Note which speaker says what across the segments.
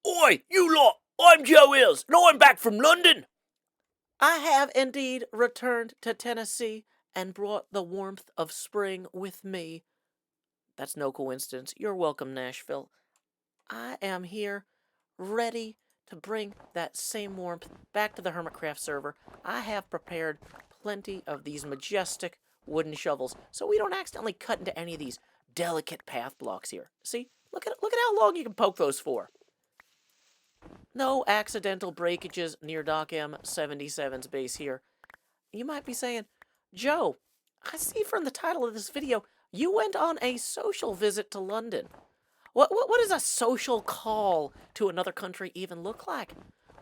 Speaker 1: Oi, you lot! I'm Joe Hills, and I'm back from London.
Speaker 2: I have indeed returned to Tennessee and brought the warmth of spring with me. That's no coincidence. You're welcome, Nashville. I am here, ready to bring that same warmth back to the HermitCraft server. I have prepared plenty of these majestic wooden shovels so we don't accidentally cut into any of these delicate path blocks here. See? Look at how long you can poke those for. No accidental breakages near Doc M77's base here. You might be saying, Joe, I see from the title of this video, you went on a social visit to London. What does a social call to another country even look like?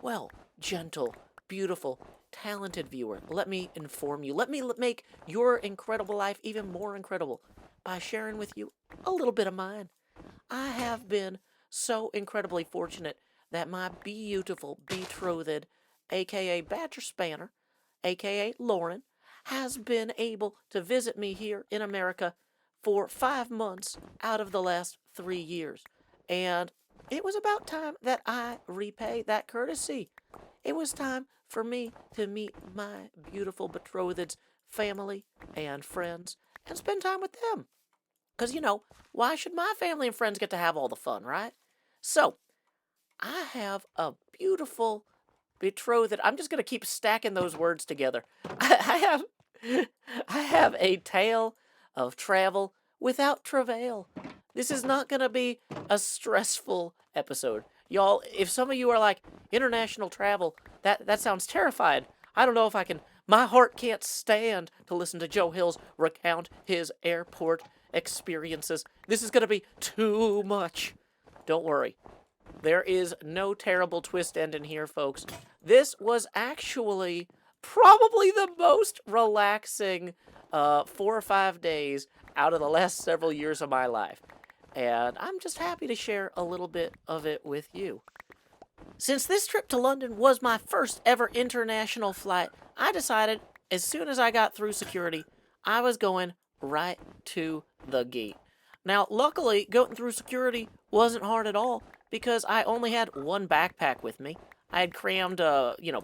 Speaker 2: Well, gentle, beautiful, talented viewer, let me inform you. Let me make your incredible life even more incredible by sharing with you a little bit of mine. I have been so incredibly fortunate that my beautiful betrothed, aka Badger Spanner, aka Lauren, has been able to visit me here in America for 5 months out of the last 3 years. And it was about time that I repay that courtesy. It was time for me to meet my beautiful betrothed's family and friends and spend time with them. Because, why should my family and friends get to have all the fun, right? So, I have a beautiful betrothed. I'm just going to keep stacking those words together. I have a tale of travel without travail. This is not going to be a stressful episode. Y'all, if some of you are like, international travel, that sounds terrifying. I don't know if I can. My heart can't stand to listen to Joe Hills recount his airport experiences. This is going to be too much. Don't worry. There is no terrible twist ending here, folks. This was actually probably the most relaxing 4 or 5 days out of the last several years of my life. And I'm just happy to share a little bit of it with you. Since this trip to London was my first ever international flight, I decided as soon as I got through security, I was going right to the gate. Now, luckily, going through security wasn't hard at all because I only had one backpack with me. I had crammed,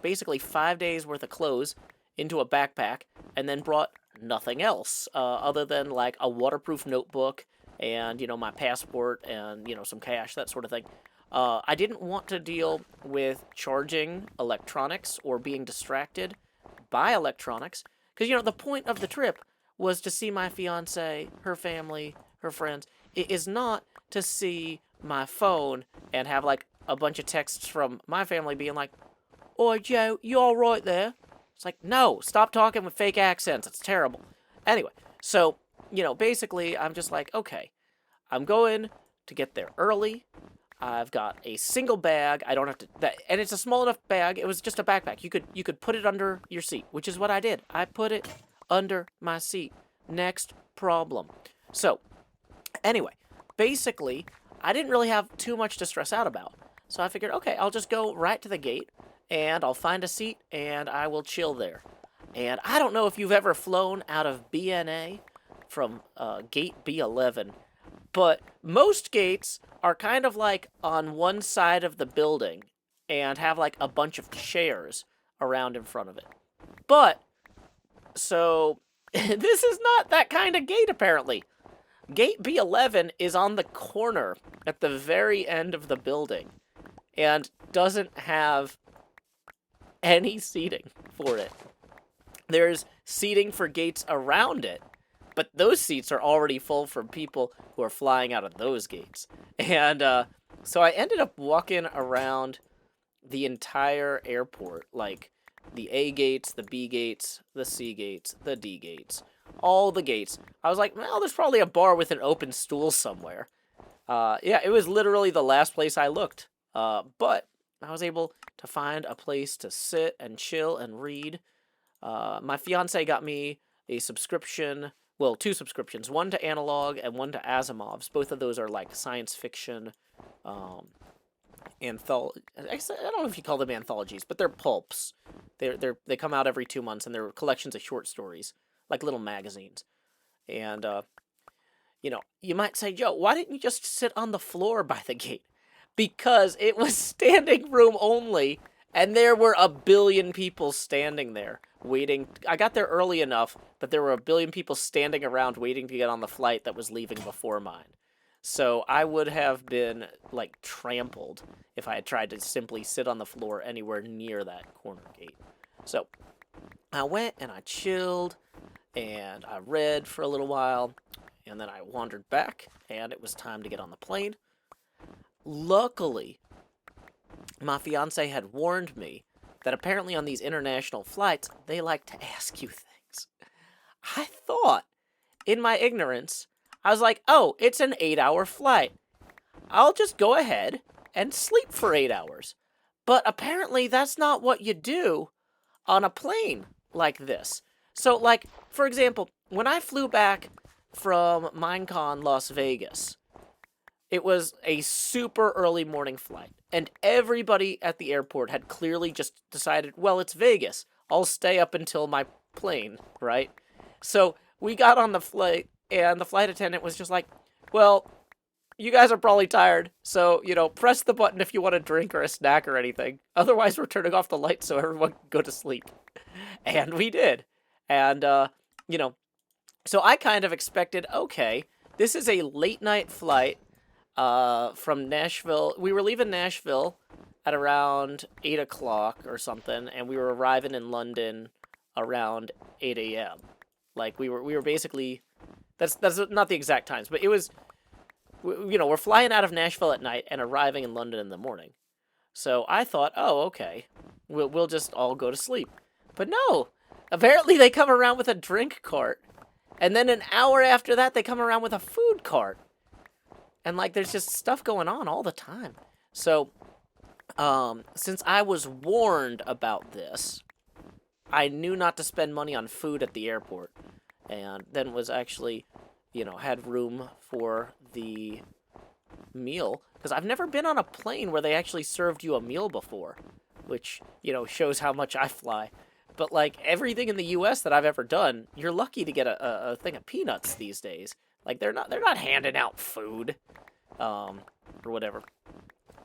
Speaker 2: basically 5 days worth of clothes into a backpack and then brought nothing else other than like a waterproof notebook and, my passport and, some cash, that sort of thing. I didn't want to deal with charging electronics or being distracted by electronics because, the point of the trip was to see my fiance, her family, her friends. It is not to see my phone and have like a bunch of texts from my family being like, "Oi, Joe, you all right there?" It's like, no, stop talking with fake accents. It's terrible. Anyway, so, basically, I'm just like, okay, I'm going to get there early. I've got a single bag. I don't have to, and it's a small enough bag. It was just a backpack. You could put it under your seat, which is what I did. I put it under my seat. Next problem. So, anyway, basically, I didn't really have too much to stress out about. So I figured, okay, I'll just go right to the gate and I'll find a seat and I will chill there. And I don't know if you've ever flown out of BNA from gate B11, but most gates are kind of like on one side of the building and have like a bunch of chairs around in front of it. But, so, this is not that kind of gate apparently. Gate B11 is on the corner at the very end of the building and doesn't have any seating for it. There's seating for gates around it, but those seats are already full from people who are flying out of those gates. And so I ended up walking around the entire airport, like the A gates, the B gates, the C gates, the D gates, all the gates. I was like, well, there's probably a bar with an open stool somewhere. Yeah, it was literally the last place I looked. But I was able to find a place to sit and chill and read. My fiance got me a subscription, well, 2 subscriptions, one to Analog and one to Asimov's. Both of those are like science fiction anthology. I don't know if you call them anthologies, but they're pulps. They come out every 2 months and they're collections of short stories, like little magazines. And you might say, Joe, why didn't you just sit on the floor by the gate? because it was standing room only, and there were a billion people standing there waiting. I got there early enough that there were a billion people standing around waiting to get on the flight that was leaving before mine. So I would have been, like, trampled if I had tried to simply sit on the floor anywhere near that corner gate. So I went and I chilled, and I read for a little while, and then I wandered back, and it was time to get on the plane. Luckily, my fiance had warned me that apparently on these international flights, they like to ask you things. I thought, in my ignorance, I was like, oh, it's an 8-hour flight. I'll just go ahead and sleep for 8 hours. But apparently that's not what you do on a plane like this. So, like, for example, when I flew back from Minecon Las Vegas, it was a super early morning flight, and everybody at the airport had clearly just decided, well, it's Vegas. I'll stay up until my plane, right? So we got on the flight, and the flight attendant was just like, well, you guys are probably tired, so, press the button if you want a drink or a snack or anything. Otherwise, we're turning off the lights so everyone can go to sleep. And we did. And, so I kind of expected, okay, this is a late night flight from Nashville. We were leaving Nashville at around 8 o'clock or something, and we were arriving in London around 8 a.m. Like, we were basically... That's not the exact times, but it was... we're flying out of Nashville at night and arriving in London in the morning. So I thought, oh, okay, we'll just all go to sleep. But no, apparently they come around with a drink cart. And then an hour after that, they come around with a food cart. And, like, there's just stuff going on all the time. So, since I was warned about this, I knew not to spend money on food at the airport. And then was actually, had room for the meal. Because I've never been on a plane where they actually served you a meal before. Which, shows how much I fly. But, like, everything in the U.S. that I've ever done, you're lucky to get a thing of peanuts these days. Like, they're not handing out food, or whatever.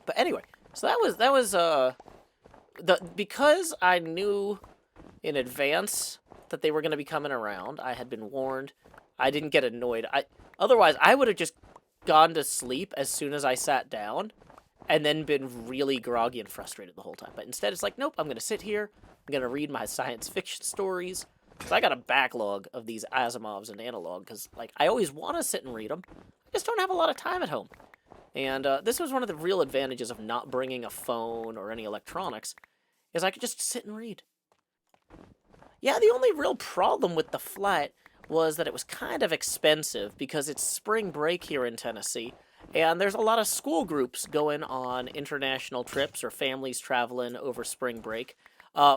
Speaker 2: But anyway, so that was because I knew in advance that they were going to be coming around. I had been warned. I didn't get annoyed. Otherwise, I would have just gone to sleep as soon as I sat down, and then been really groggy and frustrated the whole time. But instead, it's like, nope, I'm going to sit here. I'm going to read my science fiction stories. So I got a backlog of these Asimovs and Analog, because, like, I always want to sit and read them. I just don't have a lot of time at home. And this was one of the real advantages of not bringing a phone or any electronics, is I could just sit and read. Yeah, the only real problem with the flight was that it was kind of expensive, because it's spring break here in Tennessee, and there's a lot of school groups going on international trips or families traveling over spring break.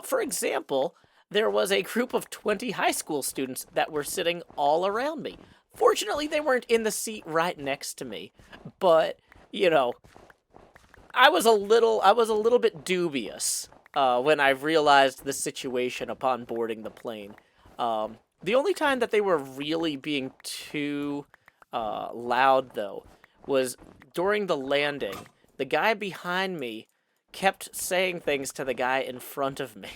Speaker 2: For example, there was a group of 20 high school students that were sitting all around me. Fortunately, they weren't in the seat right next to me, but, I was a little bit dubious when I realized the situation upon boarding the plane. The only time that they were really being too loud, though, was during the landing. The guy behind me kept saying things to the guy in front of me.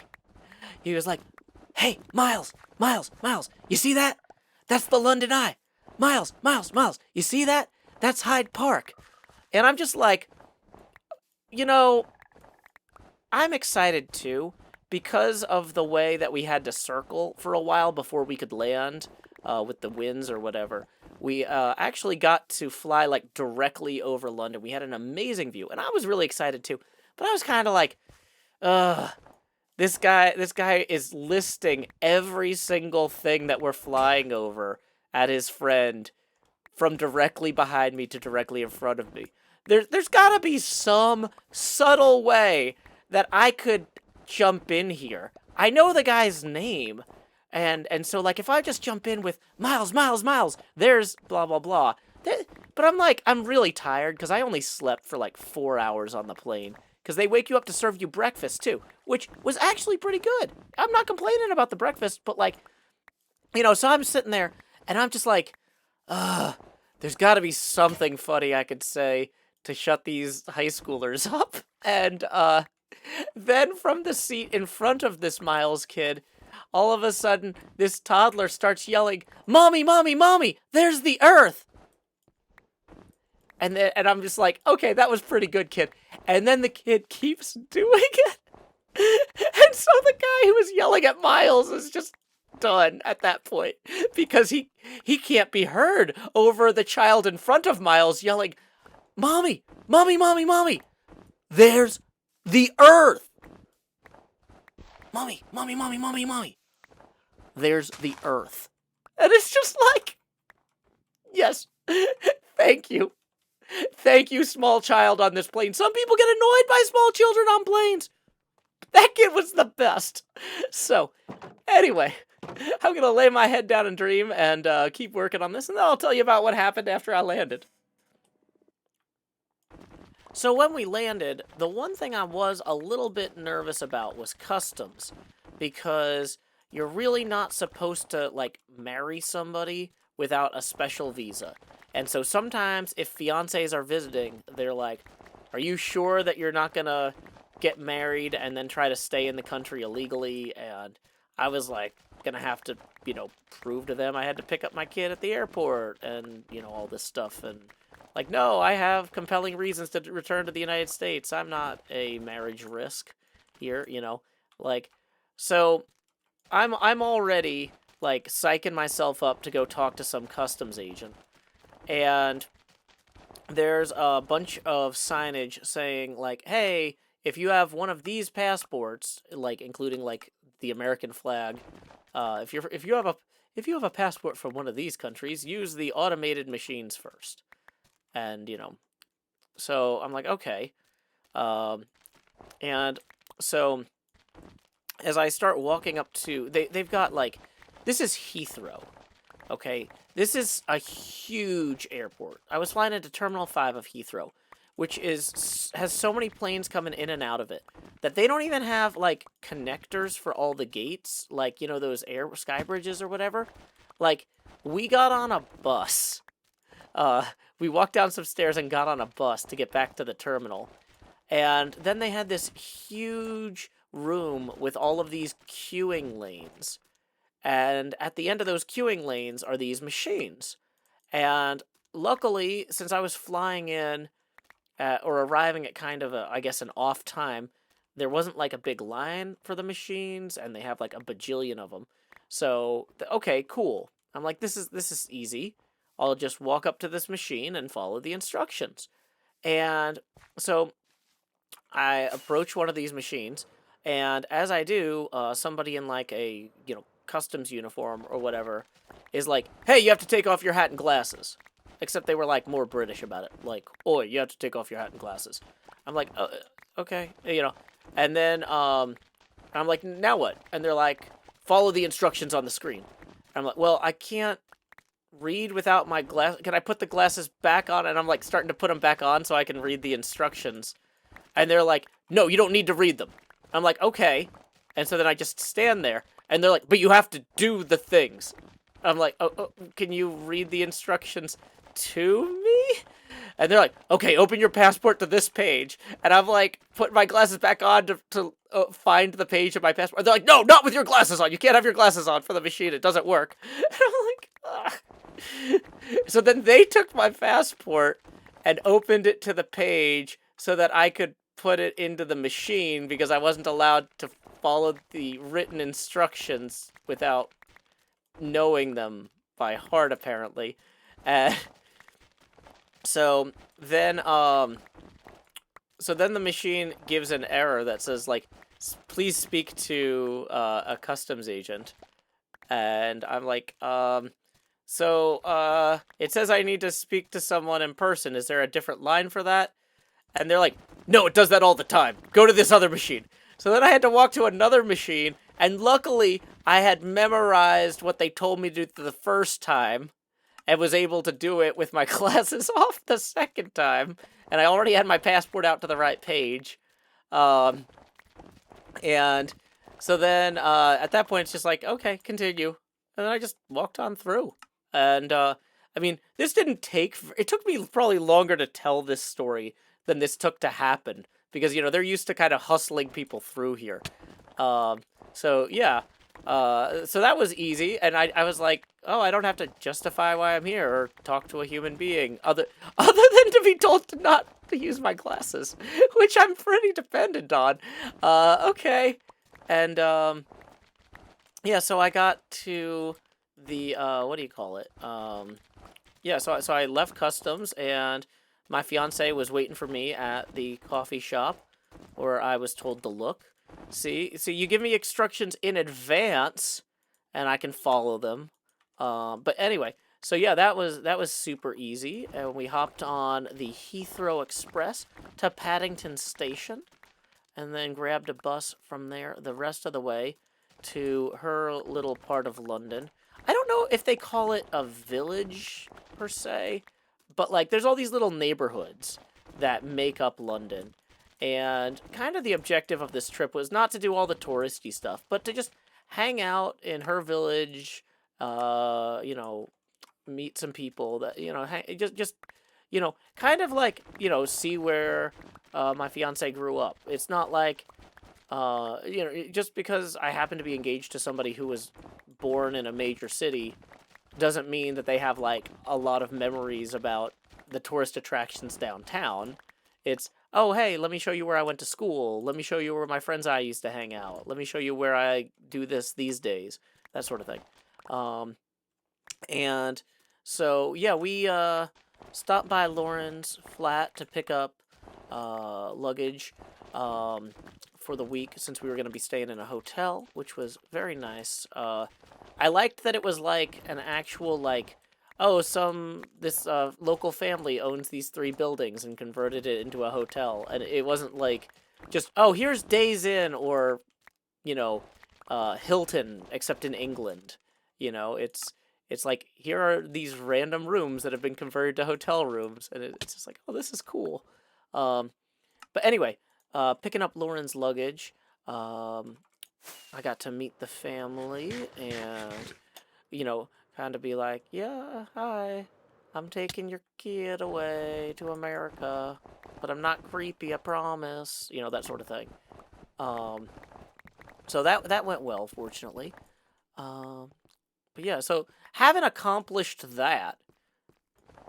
Speaker 2: He was like, hey, Miles, you see that? That's the London Eye. Miles, you see that? That's Hyde Park. And I'm just like, I'm excited too, because of the way that we had to circle for a while before we could land with the winds or whatever. We actually got to fly, like, directly over London. We had an amazing view, and I was really excited too. But I was kind of like, this guy is listing every single thing that we're flying over at his friend, from directly behind me to directly in front of me. There's gotta be some subtle way that I could jump in here. I know the guy's name, and so, like, if I just jump in with Miles, there's blah blah blah. But I'm really tired, because I only slept for like 4 hours on the plane. Because they wake you up to serve you breakfast, too, which was actually pretty good. I'm not complaining about the breakfast, but, like, so I'm sitting there, and I'm just like, there's got to be something funny I could say to shut these high schoolers up. And then from the seat in front of this Miles kid, all of a sudden, this toddler starts yelling, "Mommy, mommy, mommy, there's the Earth!" And I'm just like, okay, that was pretty good, kid. And then the kid keeps doing it. And so the guy who was yelling at Miles is just done at that point because he can't be heard over the child in front of Miles yelling, "Mommy, mommy, mommy, mommy, there's the Earth! Mommy, mommy, mommy, mommy, mommy, there's the Earth." And it's just like, yes, thank you. Thank you, small child on this plane. Some people get annoyed by small children on planes. That kid was the best. So, anyway, I'm going to lay my head down and dream and keep working on this, and then I'll tell you about what happened after I landed. So when we landed, the one thing I was a little bit nervous about was customs, because you're really not supposed to, like, marry somebody without a special visa. And so sometimes if fiancés are visiting, they're like, "Are you sure that you're not going to get married and then try to stay in the country illegally?" And I was like, gonna have to, prove to them I had to pick up my kid at the airport and, all this stuff. And like, no, I have compelling reasons to return to the United States. I'm not a marriage risk here, like, so I'm already like psyching myself up to go talk to some customs agent. And there's a bunch of signage saying like, "Hey, if you have one of these passports, like including like the American flag, if you have a passport from one of these countries, use the automated machines first." And so I'm like, okay, and so as I start walking up to, they've got like, this is Heathrow, okay, this is a huge airport. I was flying into Terminal 5 of Heathrow, which has so many planes coming in and out of it that they don't even have like connectors for all the gates, like those sky bridges or whatever. Like, we got on a bus. We walked down some stairs and got on a bus to get back to the terminal. And then they had this huge room with all of these queuing lanes. And at the end of those queuing lanes are these machines. And luckily, since I was flying in or arriving at kind of an off time, there wasn't like a big line for the machines, and they have like a bajillion of them. So, okay, cool. I'm like, this is easy. I'll just walk up to this machine and follow the instructions. And so I approach one of these machines, and as I do, somebody in like a, customs uniform or whatever is like, "Hey, you have to take off your hat and glasses." Except they were like more British about it. Like, "Oi, you have to take off your hat and glasses." I'm like, okay, And then I'm like, "Now what?" And they're like, "Follow the instructions on the screen." I'm like, "Well, I can't read without my glass. Can I put the glasses back on?" And I'm like starting to put them back on so I can read the instructions. And they're like, "No, you don't need to read them." I'm like, "Okay." And so then I just stand there, and they're like, "But you have to do the things." I'm like, oh, can you read the instructions to me? And they're like, "Okay, open your passport to this page." And I'm like, putting my glasses back on to find the page of my passport. And they're like, "No, not with your glasses on. You can't have your glasses on for the machine. It doesn't work." And I'm like, ugh. So then they took my passport and opened it to the page so that I could put it into the machine, because I wasn't allowed to follow the written instructions without knowing them by heart, apparently. And so then the machine gives an error that says like, "Please speak to a customs agent." And I'm like, so it says I need to speak to someone in person. Is there a different line for that?" And they're like, "No, it does that all the time. Go to this other machine." So then I had to walk to another machine, and luckily I had memorized what they told me to do the first time and was able to do it with my glasses off the second time. And I already had my passport out to the right page. And so then at that point, it's just like, okay, continue. And then I just walked on through. And I mean, this didn't take. It took me probably longer to tell this story than this took to happen because they're used to kind of hustling people through here. Um, so yeah, so that was easy, and I was like, oh, I don't have to justify why I'm here or talk to a human being other than to be told to not to use my glasses, which I'm pretty dependent on. Okay, and yeah, so I got to the what do you call it? Yeah, so I left customs, and my fiance was waiting for me at the coffee shop, where I was told to look. See, so you give me instructions in advance, and I can follow them. But anyway, so yeah, that was super easy, and we hopped on the Heathrow Express to Paddington Station, and then grabbed a bus from there the rest of the way to her little part of London. I don't know if they call it a village per se, but like there's all these little neighborhoods that make up London. And kind of the objective of this trip was not to do all the touristy stuff, but to just hang out in her village, meet some people that, kind of like, see where my fiance grew up. It's not like, just because I happen to be engaged to somebody who was born in a major city doesn't mean that they have like a lot of memories about the tourist attractions downtown. It's, oh, hey, let me show you where I went to school. Let me show you where my friends I used to hang out. Let me show you where I do this these days. That sort of thing. And so, yeah, we stopped by Lauren's flat to pick up luggage for the week since we were going to be staying in a hotel, which was very nice. I liked that it was like an actual, like, oh, this local family owns these 3 buildings and converted it into a hotel. And it wasn't like just, oh, here's Days Inn or, Hilton, except in England. It's like, here are these random rooms that have been converted to hotel rooms. And it's just like, oh, this is cool. But anyway, picking up Lauren's luggage, I got to meet the family and, kind of be like, yeah, hi, I'm taking your kid away to America, but I'm not creepy, I promise, that sort of thing. So that went well, fortunately. But yeah, so having accomplished that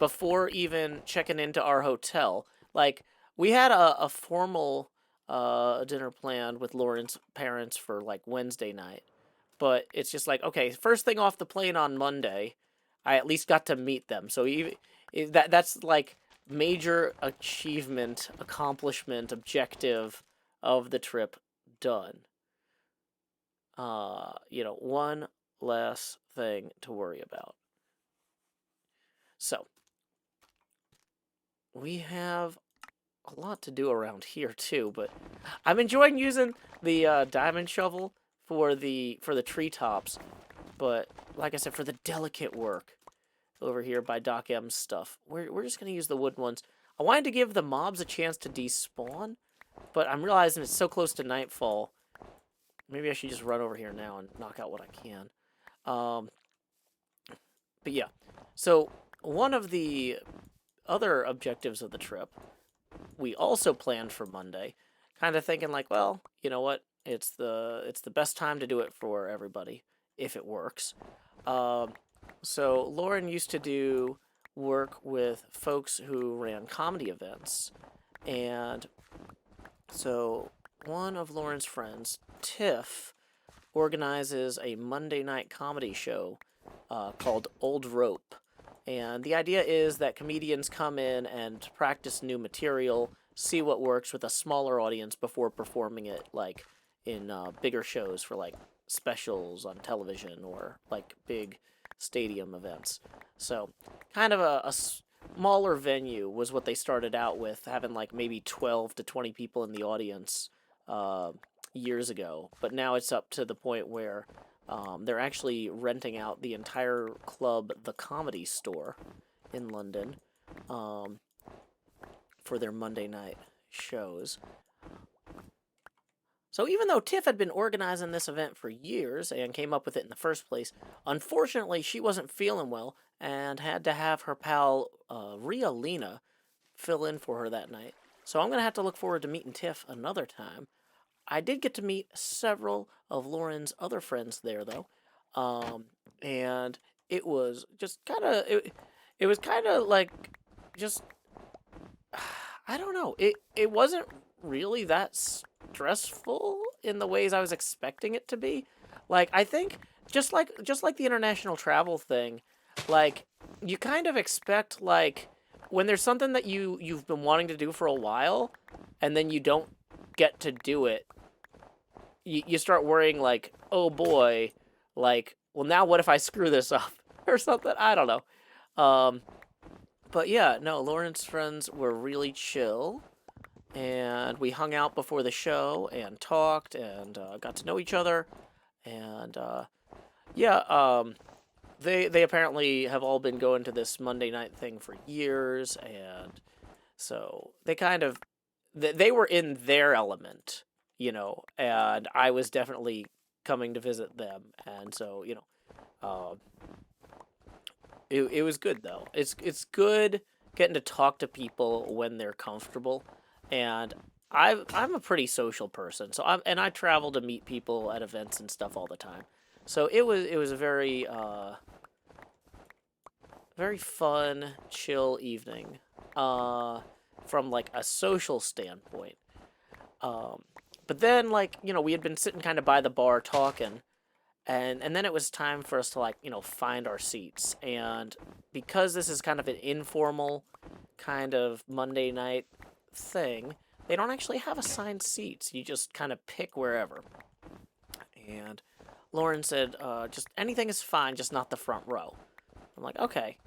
Speaker 2: before even checking into our hotel, like, we had a formal dinner planned with Lauren's parents for like Wednesday night. But it's just like, okay, first thing off the plane on Monday, I at least got to meet them. So that's like major achievement, accomplishment, objective of the trip done. One less thing to worry about. So, we have a lot to do around here too, but I'm enjoying using the diamond shovel for the treetops, but like I said, for the delicate work over here by Doc M's stuff, we're just gonna use the wood ones. I wanted to give the mobs a chance to despawn, but I'm realizing it's so close to nightfall. Maybe I should just run over here now and knock out what I can. But yeah, so one of the other objectives of the trip we also planned for Monday, kind of thinking like, well, you know what? It's the best time to do it for everybody if it works. So Lauren used to do work with folks who ran comedy events, and so one of Lauren's friends, Tiff, organizes a Monday night comedy show called Old Rope. And the idea is that comedians come in and practice new material, see what works with a smaller audience before performing it, like in bigger shows for like specials on television or like big stadium events. So, kind of a smaller venue was what they started out with, having like maybe 12 to 20 people in the audience years ago. But now it's up to the point where they're actually renting out the entire club, the Comedy Store, in London, for their Monday night shows. So even though Tiff had been organizing this event for years and came up with it in the first place, unfortunately she wasn't feeling well and had to have her pal Lena fill in for her that night. So I'm going to have to look forward to meeting Tiff another time. I did get to meet several of Lauren's other friends there, though. And it was just kind of, it was kind of like, just, I don't know. It wasn't really that stressful in the ways I was expecting it to be. Like, I think, just like the international travel thing, like, you kind of expect, like, when there's something that you've been wanting to do for a while, and then you don't get to do it, you start worrying, like, oh boy, like, well, now what if I screw this up or something? I don't know. But yeah, no, Lauren's friends were really chill, and we hung out before the show and talked and got to know each other, and yeah, they apparently have all been going to this Monday night thing for years, and so they were in their element, and I was definitely coming to visit them, and so it was good though. It's good getting to talk to people when they're comfortable, and I'm a pretty social person, so I travel to meet people at events and stuff all the time. So it was a very very fun, chill evening, from like a social standpoint. But then, like, we had been sitting kind of by the bar talking, and then it was time for us to, like, find our seats. And because this is kind of an informal kind of Monday night thing, they don't actually have assigned seats. You just kind of pick wherever. And Lauren said, just anything is fine, just not the front row. I'm like, okay.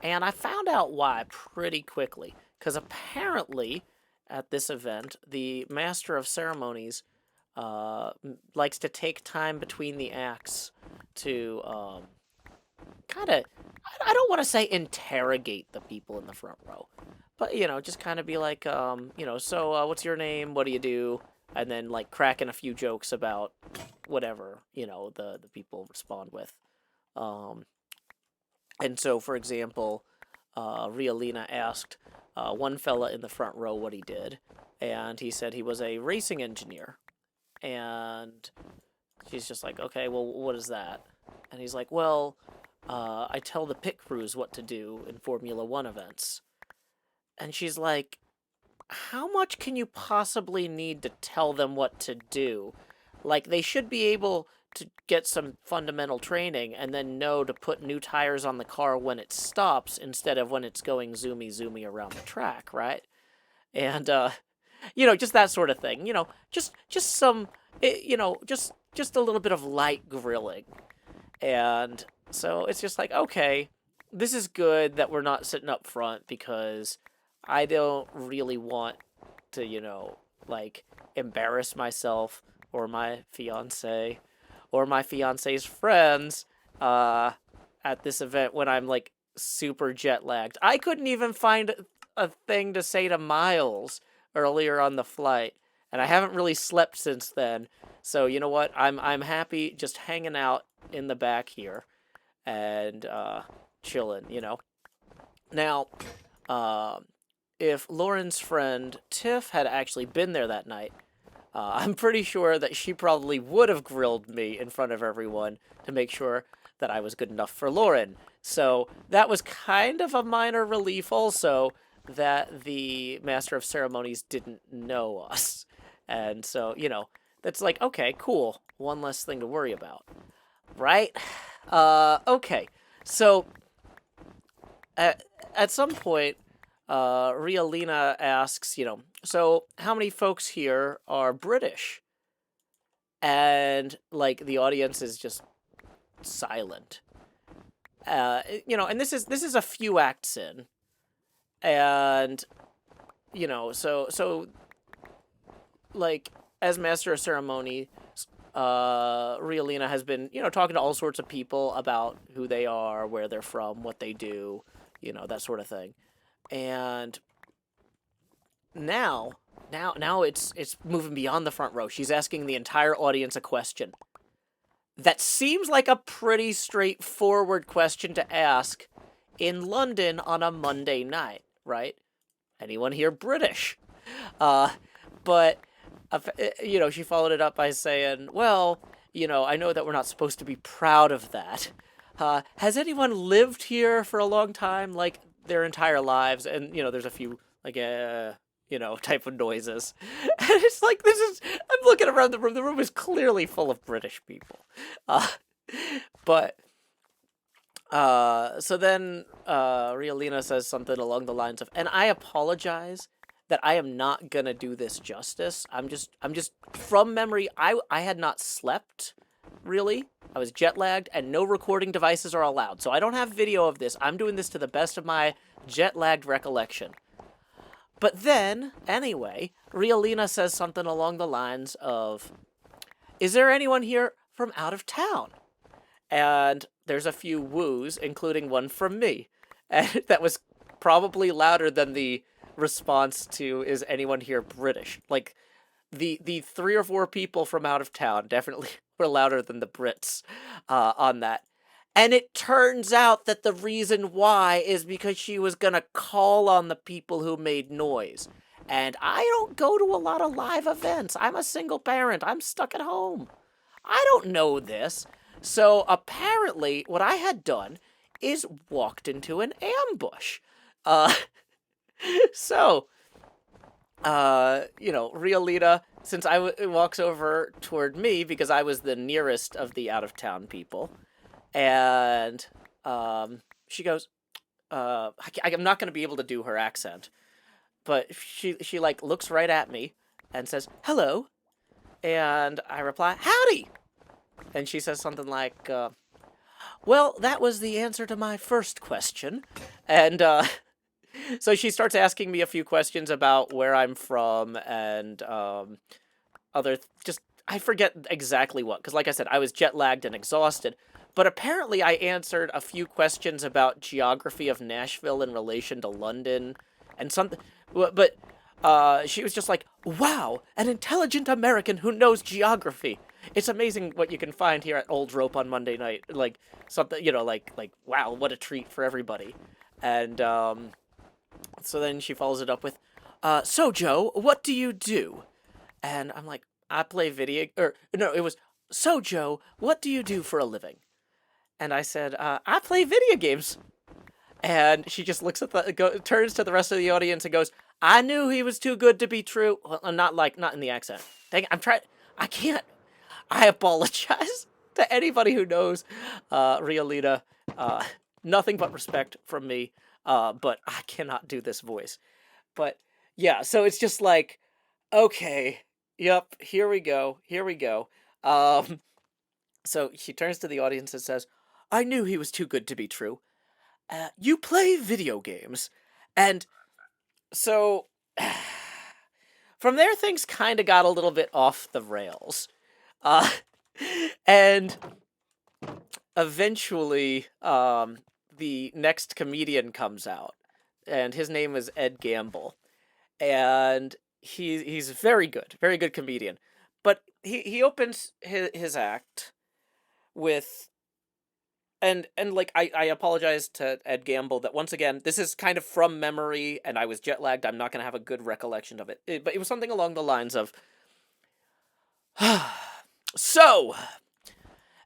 Speaker 2: And I found out why pretty quickly. Because apparently, at this event, the Master of Ceremonies likes to take time between the acts to kind of, I don't want to say interrogate the people in the front row, but, just kind of be like, so what's your name? What do you do? And then, like, cracking a few jokes about whatever, the people respond with. And so, for example, Rialina asked one fella in the front row what he did, and he said he was a racing engineer. And she's just like, okay, well, what is that? And he's like, well, I tell the pit crews what to do in Formula One events. And she's like, how much can you possibly need to tell them what to do? Like, they should be able to get some fundamental training and then know to put new tires on the car when it stops instead of when it's going zoomy around the track, right? And just that sort of thing. Just some, just a little bit of light grilling. And so it's just like, okay, this is good that we're not sitting up front, because I don't really want to, like, embarrass myself or my fiance or my fiance's friends at this event when I'm, like, super jet lagged. I couldn't even find a thing to say to Miles earlier on the flight, and I haven't really slept since then. So you know what? I'm happy just hanging out in the back here and chilling. Now, if Lauren's friend Tiff had actually been there that night, I'm pretty sure that she probably would have grilled me in front of everyone to make sure that I was good enough for Lauren. So that was kind of a minor relief also, that the Master of Ceremonies didn't know us. And so, that's like, okay, cool. One less thing to worry about. Right? Okay. So, at some point, Rialina asks, so how many folks here are British? And, like, the audience is just silent. And this is a few acts in. And, so like, as Master of Ceremony, Rialina has been, talking to all sorts of people about who they are, where they're from, what they do, that sort of thing. And now, now it's moving beyond the front row. She's asking the entire audience a question that seems like a pretty straightforward question to ask in London on a Monday night, right? Anyone here British? But she followed it up by saying, well, I know that we're not supposed to be proud of that. Has anyone lived here for a long time, like their entire lives? And, there's a few, like, type of noises. And it's like, I'm looking around the room. The room is clearly full of British people. So then Rialina says something along the lines of, and I apologize that I am not gonna do this justice. I'm just from memory, I had not slept, really. I was jet lagged, and no recording devices are allowed. So I don't have video of this. I'm doing this to the best of my jet lagged recollection. But then, anyway, Rialina says something along the lines of, is there anyone here from out of town? And there's a few woos, including one from me. And that was probably louder than the response to, is anyone here British? Like, the 3 or 4 people from out of town definitely were louder than the Brits on that. And it turns out that the reason why is because she was gonna call on the people who made noise. And I don't go to a lot of live events. I'm a single parent. I'm stuck at home. I don't know this. So apparently what I had done is walked into an ambush. Rialina, since walks over toward me because I was the nearest of the out-of-town people, and she goes, I'm not going to be able to do her accent, but she like looks right at me and says, hello, and I reply, howdy, and she says something like, well, that was the answer to my first question, and so she starts asking me a few questions about where I'm from and I forget exactly what, because like I said, I was jet lagged and exhausted. But apparently I answered a few questions about geography of Nashville in relation to London and something. But she was just like, wow, an intelligent American who knows geography. It's amazing what you can find here at Old Rope on Monday night. Like something, like wow, what a treat for everybody. And so then she follows it up with, so Joe, what do you do? And I'm like, I play so Joe, what do you do for a living? And I said, I play video games. And she just looks at turns to the rest of the audience and goes, I knew he was too good to be true. Well, not in the accent. Dang it, I can't. I apologize to anybody who knows Rialina. Nothing but respect from me. But I cannot do this voice. But yeah, so it's just like, okay, yep, here we go. So she turns to the audience and says, I knew he was too good to be true. You play video games. And so from there, things kind of got a little bit off the rails. And eventually, the next comedian comes out, and his name is Ed Gamble, and he's very good comedian. But he opens his act with, and like I apologize to Ed Gamble that once again this is kind of from memory, and I was jet lagged. I'm not gonna have a good recollection of it, but it was something along the lines of, so,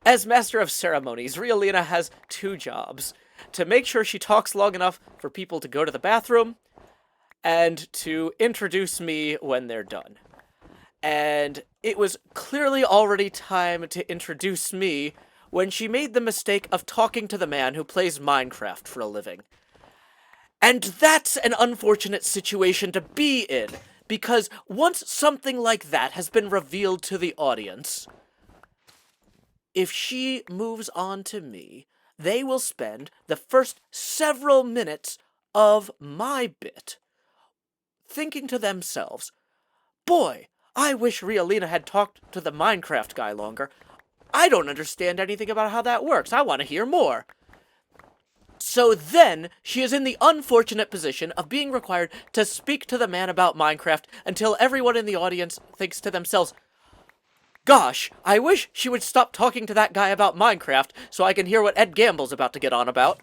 Speaker 2: as master of ceremonies, Rialina has 2 jobs. To make sure she talks long enough for people to go to the bathroom, and to introduce me when they're done. And it was clearly already time to introduce me when she made the mistake of talking to the man who plays Minecraft for a living. And that's an unfortunate situation to be in, because once something like that has been revealed to the audience, if she moves on to me, they will spend the first several minutes of my bit thinking to themselves, boy, I wish Rialina had talked to the Minecraft guy longer. I don't understand anything about how that works. I want to hear more. So then, she is in the unfortunate position of being required to speak to the man about Minecraft until everyone in the audience thinks to themselves, gosh, I wish she would stop talking to that guy about Minecraft so I can hear what Ed Gamble's about to get on about.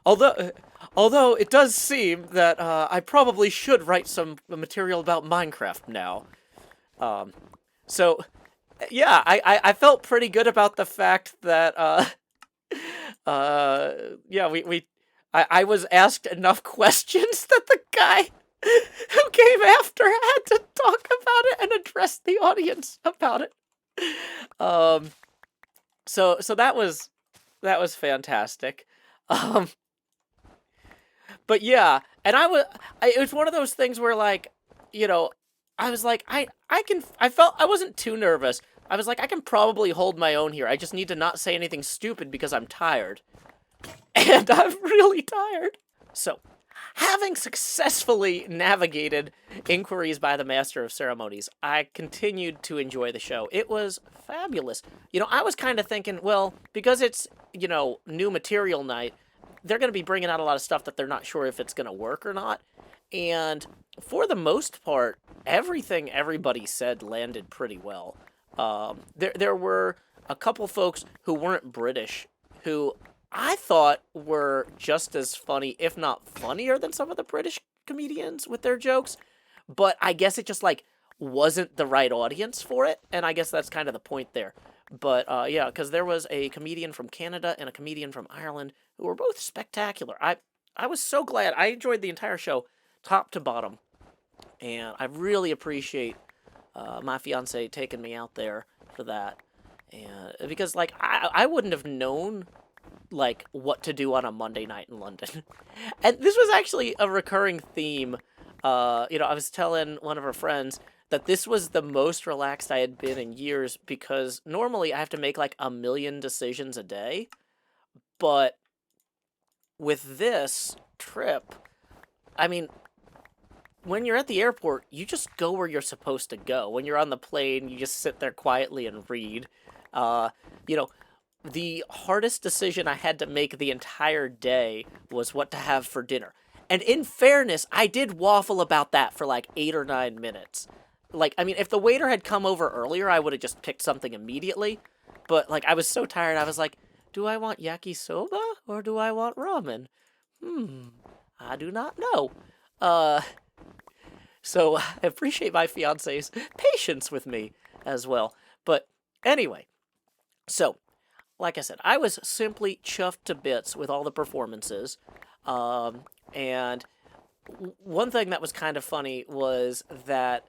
Speaker 2: Although it does seem that I probably should write some material about Minecraft now. So, yeah, I felt pretty good about the fact that, yeah, I was asked enough questions that the guy who came after had to talk about it and address the audience about it. So that was fantastic. But yeah, and it was one of those things where, like, you know, I was like, I felt I wasn't too nervous. I was like, I can probably hold my own here. I just need to not say anything stupid because I'm tired. And I'm really tired. So, having successfully navigated inquiries by the Master of Ceremonies, I continued to enjoy the show. It was fabulous. You know, I was kind of thinking, well, because it's, you know, new material night, they're going to be bringing out a lot of stuff that they're not sure if it's going to work or not. And for the most part, everything everybody said landed pretty well. There were a couple folks who weren't British who I thought were just as funny, if not funnier, than some of the British comedians with their jokes. But I guess it just, like, wasn't the right audience for it. And I guess that's kind of the point there. But, yeah, because there was a comedian from Canada and a comedian from Ireland who were both spectacular. I was so glad. I enjoyed the entire show, top to bottom. And I really appreciate my fiance taking me out there for that. And because, like, I wouldn't have known, like, what to do on a Monday night in London. And this was actually a recurring theme. You know, I was telling one of our friends that this was the most relaxed I had been in years, because normally I have to make like 1 million decisions a day. But with this trip, I mean, when you're at the airport, you just go where you're supposed to go. When you're on the plane, you just sit there quietly and read. You know, the hardest decision I had to make the entire day was what to have for dinner. And in fairness, I did waffle about that for like 8 or 9 minutes. Like, I mean, if the waiter had come over earlier, I would have just picked something immediately. But, like, I was so tired, I was like, do I want yakisoba or do I want ramen? I do not know. So I appreciate my fiance's patience with me as well. But anyway, so, like I said, I was simply chuffed to bits with all the performances. And one thing that was kind of funny was that,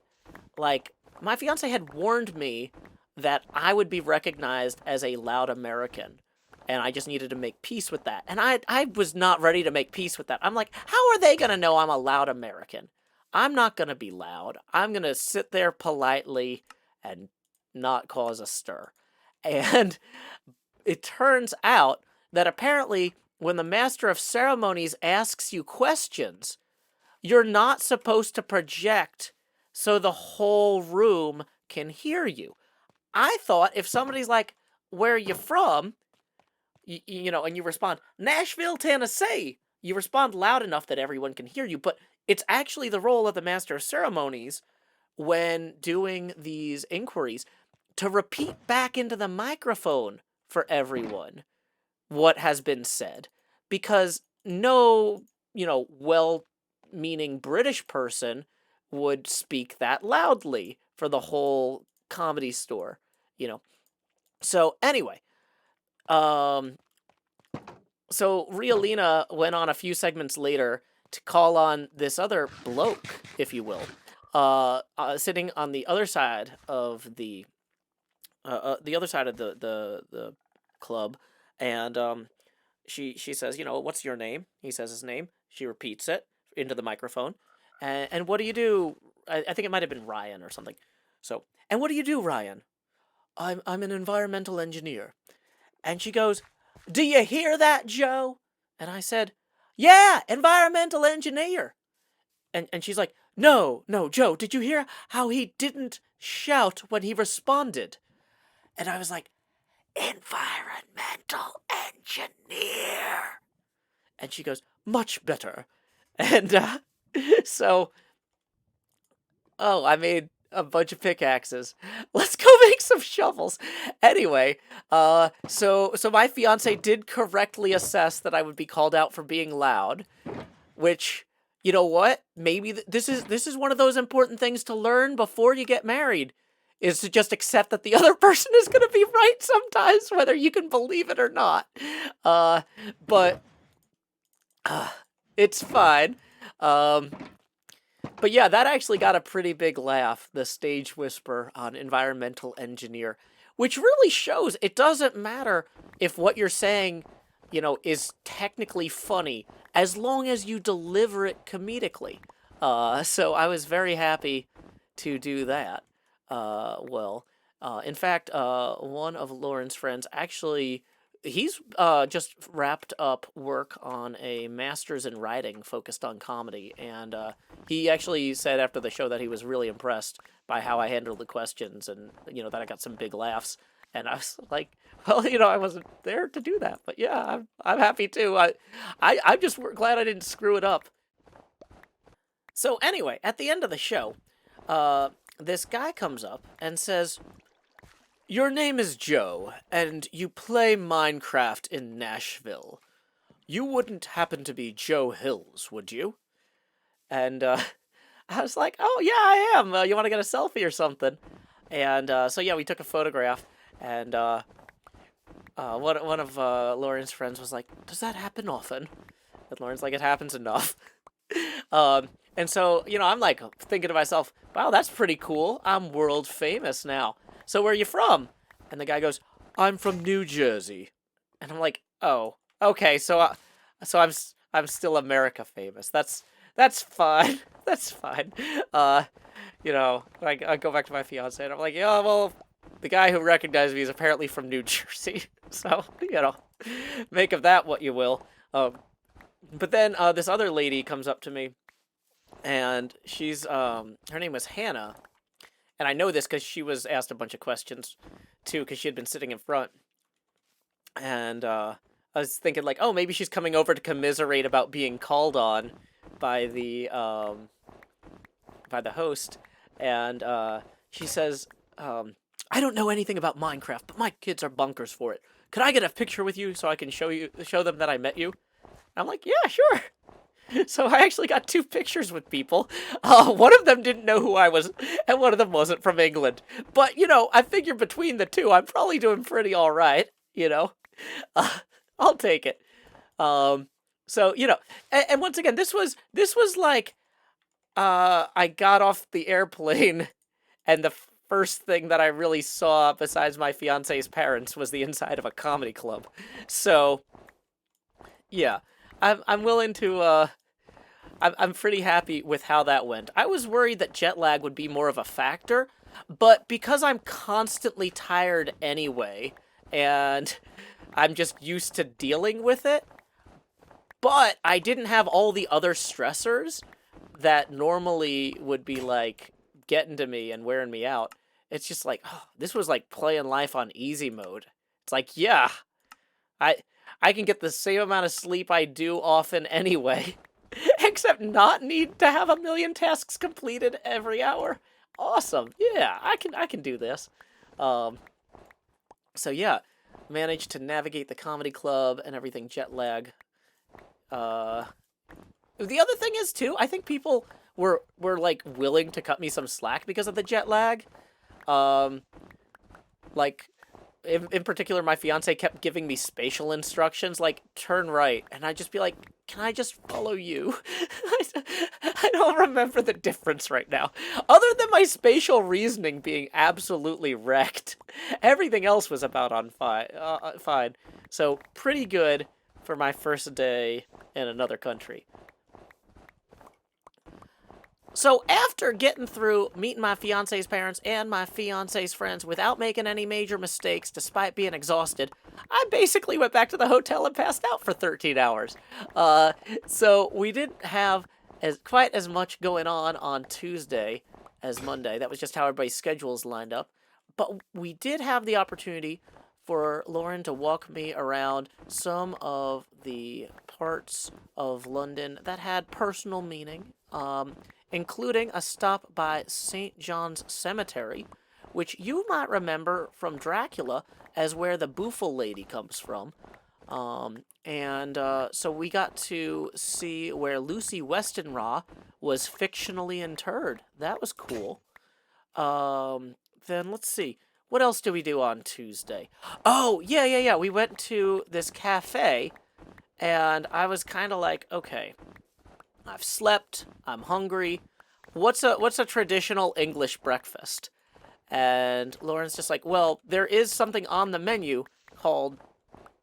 Speaker 2: like, my fiance had warned me that I would be recognized as a loud American, and I just needed to make peace with that. And I was not ready to make peace with that. I'm like, how are they going to know I'm a loud American? I'm not going to be loud. I'm going to sit there politely and not cause a stir. And it turns out that apparently when the Master of Ceremonies asks you questions, you're not supposed to project so the whole room can hear you. I thought if somebody's like, where are you from? You know, and you respond, Nashville, Tennessee. You respond loud enough that everyone can hear you. But it's actually the role of the Master of Ceremonies when doing these inquiries to repeat back into the microphone for everyone what has been said. Because no, you know, well-meaning British person would speak that loudly for the whole comedy store, you know. So anyway, so Rialina went on a few segments later to call on this other bloke, if you will, sitting on the other side of the club, and she says, you know, what's your name? He says his name. She repeats it into the microphone. And what do you do? I think it might have been Ryan or something. So, and what do you do, Ryan? I'm an environmental engineer. And she goes, do you hear that, Joe? And I said, yeah, environmental engineer. And she's like, no, Joe, did you hear how he didn't shout when he responded? And I was like, environmental engineer. And she goes, much better. And so, oh, I made a bunch of pickaxes. Let's go make some shovels. Anyway, so my fiance did correctly assess that I would be called out for being loud, which, you know what? Maybe this is one of those important things to learn before you get married, is to just accept that the other person is going to be right sometimes, whether you can believe it or not. But it's fine. But yeah, that actually got a pretty big laugh, the stage whisper on environmental engineer, which really shows it doesn't matter if what you're saying, you know, is technically funny, as long as you deliver it comedically. So I was very happy to do that. In fact, one of Lauren's friends actually, he's just wrapped up work on a master's in writing focused on comedy, and he actually said after the show that he was really impressed by how I handled the questions, and, you know, that I got some big laughs. And I was like, well, you know, I wasn't there to do that, but yeah, I'm happy too. I'm just glad I didn't screw it up. So anyway, at the end of the show, this guy comes up and says, your name is Joe, and you play Minecraft in Nashville. You wouldn't happen to be Joe Hills, would you? And I was like, oh, yeah, I am. You want to get a selfie or something? And so, yeah, we took a photograph, and one of Lauren's friends was like, does that happen often? And Lauren's like, it happens enough. And so, you know, I'm like thinking to myself, wow, that's pretty cool. I'm world famous now. So where are you from? And the guy goes, I'm from New Jersey. And I'm like, oh, okay. So I'm still America famous. That's fine. That's fine. You know, I go back to my fiance and I'm like, yeah, well, the guy who recognized me is apparently from New Jersey. So, you know, make of that what you will. But then this other lady comes up to me, and she's her name was Hannah, and I know this because she was asked a bunch of questions too, because she had been sitting in front, and I was thinking like, oh, maybe she's coming over to commiserate about being called on by the host, and she says, I don't know anything about Minecraft, but my kids are bunkers for it. Could I get a picture with you so I can show them that I met you? I'm like, yeah, sure. So I actually got 2 pictures with people. One of them didn't know who I was, and one of them wasn't from England. But, you know, I figure between the 2, I'm probably doing pretty all right, you know. I'll take it. So, you know, and once again, this was like, I got off the airplane, and the first thing that I really saw besides my fiance's parents was the inside of a comedy club. So, yeah. I'm willing to, I'm pretty happy with how that went. I was worried that jet lag would be more of a factor, but because I'm constantly tired anyway, and I'm just used to dealing with it, but I didn't have all the other stressors that normally would be, like, getting to me and wearing me out. It's just like, oh, this was like playing life on easy mode. It's like, yeah, I can get the same amount of sleep I do often anyway, except not need to have 1,000,000 tasks completed every hour. Awesome. Yeah, I can do this. So yeah, managed to navigate the comedy club and everything jet lag. The other thing is too, I think people were like willing to cut me some slack because of the jet lag. Like, in particular, my fiance kept giving me spatial instructions, like, turn right, and I'd just be like, can I just follow you? I don't remember the difference right now. Other than my spatial reasoning being absolutely wrecked, everything else was about on fine. So, pretty good for my first day in another country. So after getting through meeting my fiance's parents and my fiance's friends without making any major mistakes despite being exhausted, I basically went back to the hotel and passed out for 13 hours. So we didn't have quite as much going on Tuesday as Monday. That was just how everybody's schedules lined up. But we did have the opportunity for Lauren to walk me around some of the parts of London that had personal meaning, including a stop by St. John's Cemetery, which you might remember from Dracula as where the Booffle Lady comes from. So we got to see where Lucy Westenra was fictionally interred. That was cool. Then let's see. What else do we do on Tuesday? Oh, yeah. We went to this cafe, and I was kind of like, okay, I've slept, I'm hungry. What's a traditional English breakfast? And Lauren's just like, well, there is something on the menu called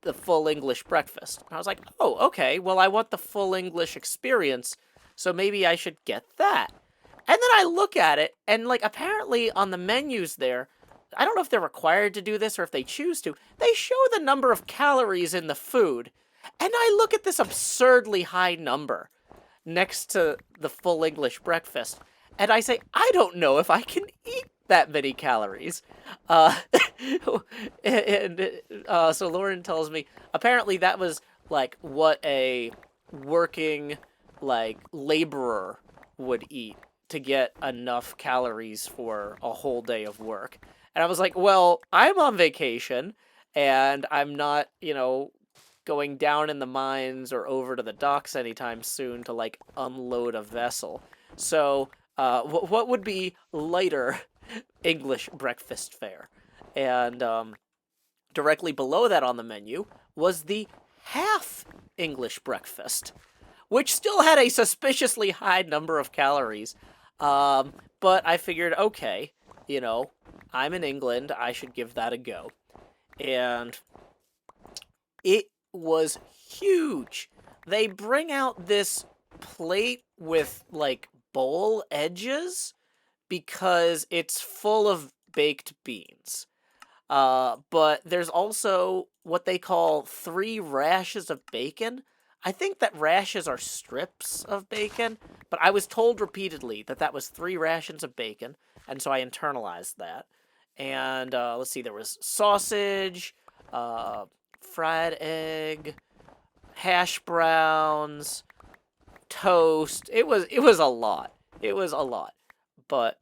Speaker 2: the full English breakfast. And I was like, oh, okay, well, I want the full English experience, so maybe I should get that. And then I look at it, and, like, apparently on the menus there, I don't know if they're required to do this or if they choose to, they show the number of calories in the food. And I look at this absurdly high number next to the full English breakfast, and I say, I don't know if I can eat that many calories. So Lauren tells me, apparently that was, like, what a working, like, laborer would eat to get enough calories for a whole day of work. And I was like, well, I'm on vacation, and I'm not, going down in the mines or over to the docks anytime soon to, like, unload a vessel. So, what would be lighter English breakfast fare? And directly below that on the menu was the half English breakfast, which still had a suspiciously high number of calories. But I figured, okay, I'm in England, I should give that a go. And it was huge. They bring out this plate with, like, bowl edges because it's full of baked beans. But there's also what they call 3 rashes of bacon. I think that rashes are strips of bacon, but I was told repeatedly that was 3 rations of bacon, and so I internalized that. And let's see, there was sausage, fried egg, hash browns, toast. It was a lot. It was a lot. But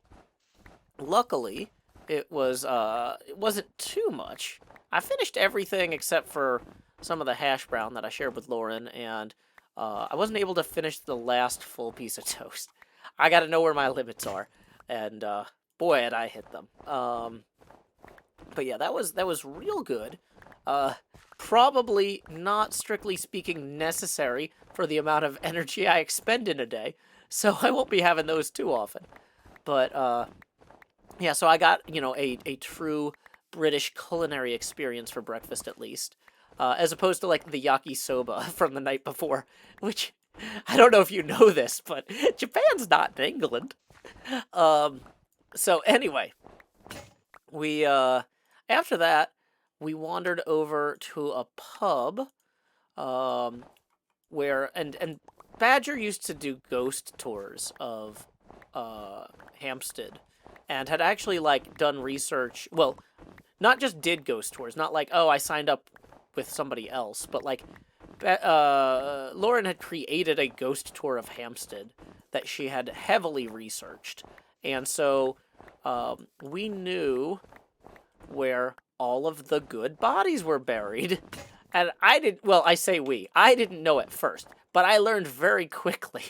Speaker 2: luckily, it wasn't too much. I finished everything except for some of the hash brown that I shared with Lauren, and I wasn't able to finish the last full piece of toast. I got to know where my limits are, and boy, had I hit them. But yeah, that was real good. Probably not, strictly speaking, necessary for the amount of energy I expend in a day, so I won't be having those too often. But yeah, so I got, a true British culinary experience for breakfast, at least, as opposed to, like, the yakisoba from the night before, which, I don't know if you know this, but Japan's not in England. So anyway, we, after that, we wandered over to a pub, where, and Badger used to do ghost tours of, Hampstead, and had actually, like, done research, well, not just did ghost tours, not like, oh, I signed up with somebody else, but, like, Lauren had created a ghost tour of Hampstead that she had heavily researched, and so, we knew where all of the good bodies were buried. And I didn't know at first, but I learned very quickly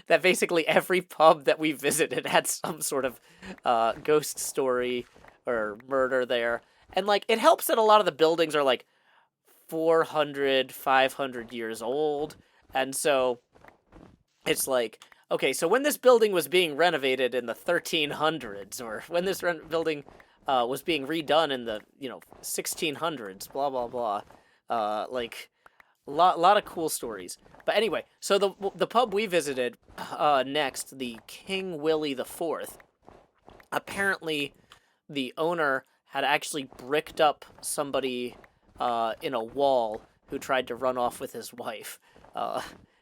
Speaker 2: that basically every pub that we visited had some sort of ghost story or murder there. And, like, it helps that a lot of the buildings are, like, 400, 500 years old. And so it's like, okay, so when this building was being renovated in the 1300s, or when this building was being redone in the 1600s, blah blah blah, like, lot of cool stories. But anyway, so the pub we visited next, the King Willie IV, apparently the owner had actually bricked up somebody in a wall who tried to run off with his wife.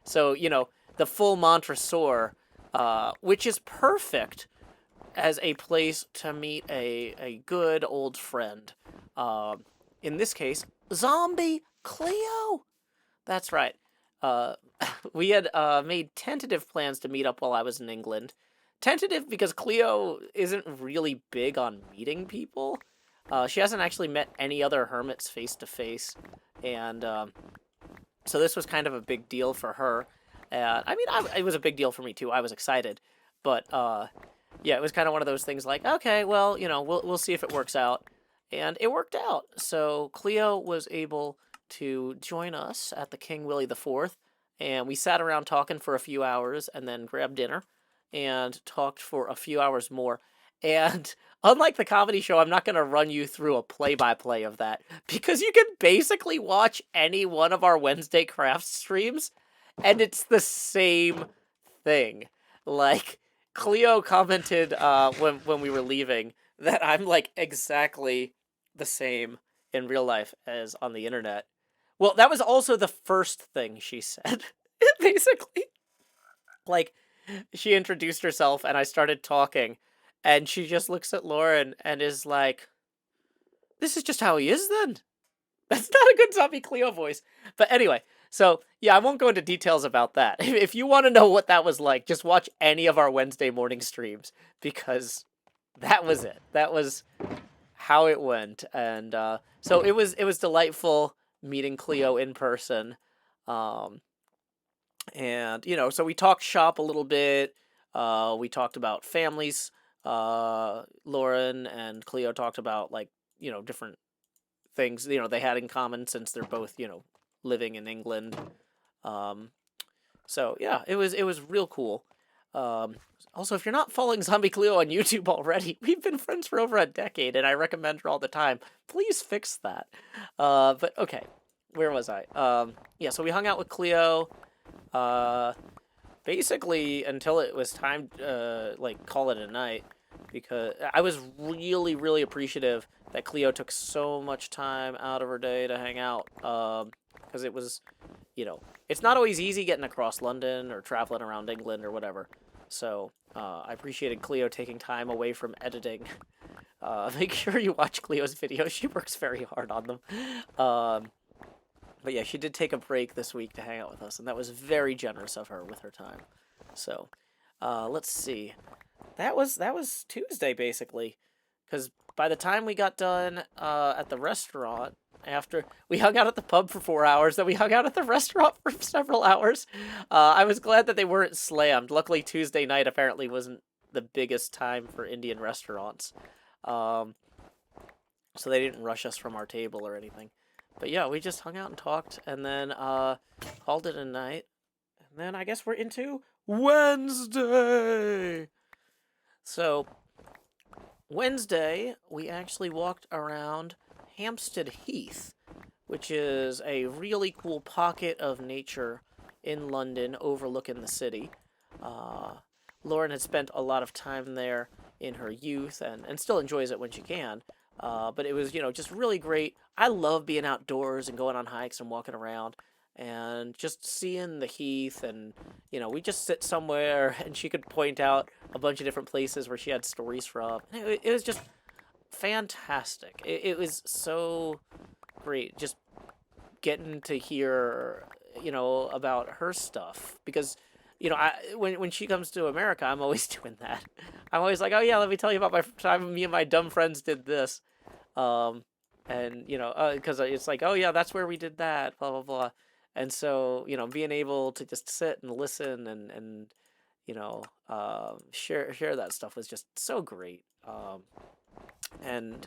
Speaker 2: So the full Montresor, which is perfect as a place to meet a good old friend. in this case, ZombieCleo. That's right. Uh, we had made tentative plans to meet up while I was in England. Tentative because Cleo isn't really big on meeting people. She hasn't actually met any other hermits face to face, and so this was kind of a big deal for her. I mean, it was a big deal for me too. I was excited, but yeah, it was kind of one of those things like, okay, well, we'll see if it works out, and it worked out. So Cleo was able to join us at the King Willie IV, and we sat around talking for a few hours, and then grabbed dinner, and talked for a few hours more. And unlike the comedy show, I'm not going to run you through a play-by-play of that, because you can basically watch any one of our Wednesday craft streams, and it's the same thing. Cleo commented when we were leaving that I'm like exactly the same in real life as on the internet. Well, that was also the first thing she said. Basically, like, she introduced herself and I started talking, and she just looks at Lauren and is like, "This is just how he is then." That's not a good ZombieCleo voice. But anyway, so yeah, I won't go into details about that. If you want to know what that was like, just watch any of our Wednesday morning streams, because that was it. That was how it went, and so it was delightful meeting Cleo in person, um, and so we talked shop a little bit. We talked about families. Lauren and Cleo talked about like different things they had in common since they're both living in England. Um, so yeah, it was real cool. Also, if you're not following ZombieCleo on YouTube already, we've been friends for over a decade, and I recommend her all the time. Please fix that. But okay, where was I? Yeah, so we hung out with Cleo. Basically until it was time, like call it a night, because I was really, really appreciative that Cleo took so much time out of her day to hang out. Because it was, it's not always easy getting across London or traveling around England or whatever. So I appreciated Cleo taking time away from editing. Make sure you watch Cleo's videos. She works very hard on them. But yeah, she did take a break this week to hang out with us, and that was very generous of her with her time. So let's see. That was Tuesday, basically, because by the time we got done at the restaurant, after we hung out at the pub for 4 hours, then we hung out at the restaurant for several hours. I was glad that they weren't slammed. Luckily, Tuesday night apparently wasn't the biggest time for Indian restaurants, so they didn't rush us from our table or anything. But yeah, we just hung out and talked, and then called it a night. And then I guess we're into Wednesday. So Wednesday, we actually walked around Hampstead Heath, which is a really cool pocket of nature in London overlooking the city. Lauren had spent a lot of time there in her youth, and still enjoys it when she can. But it was, just really great. I love being outdoors and going on hikes and walking around and just seeing the heath. And, we just sit somewhere and she could point out a bunch of different places where she had stories from. And it was just fantastic. It was so great just getting to hear, about her stuff. Because, when she comes to America, I'm always doing that. I'm always like, oh yeah, let me tell you about my time me and my dumb friends did this. And, because it's like, oh yeah, that's where we did that, blah, blah, blah. And so, being able to just sit and listen and share that stuff was just so great. And,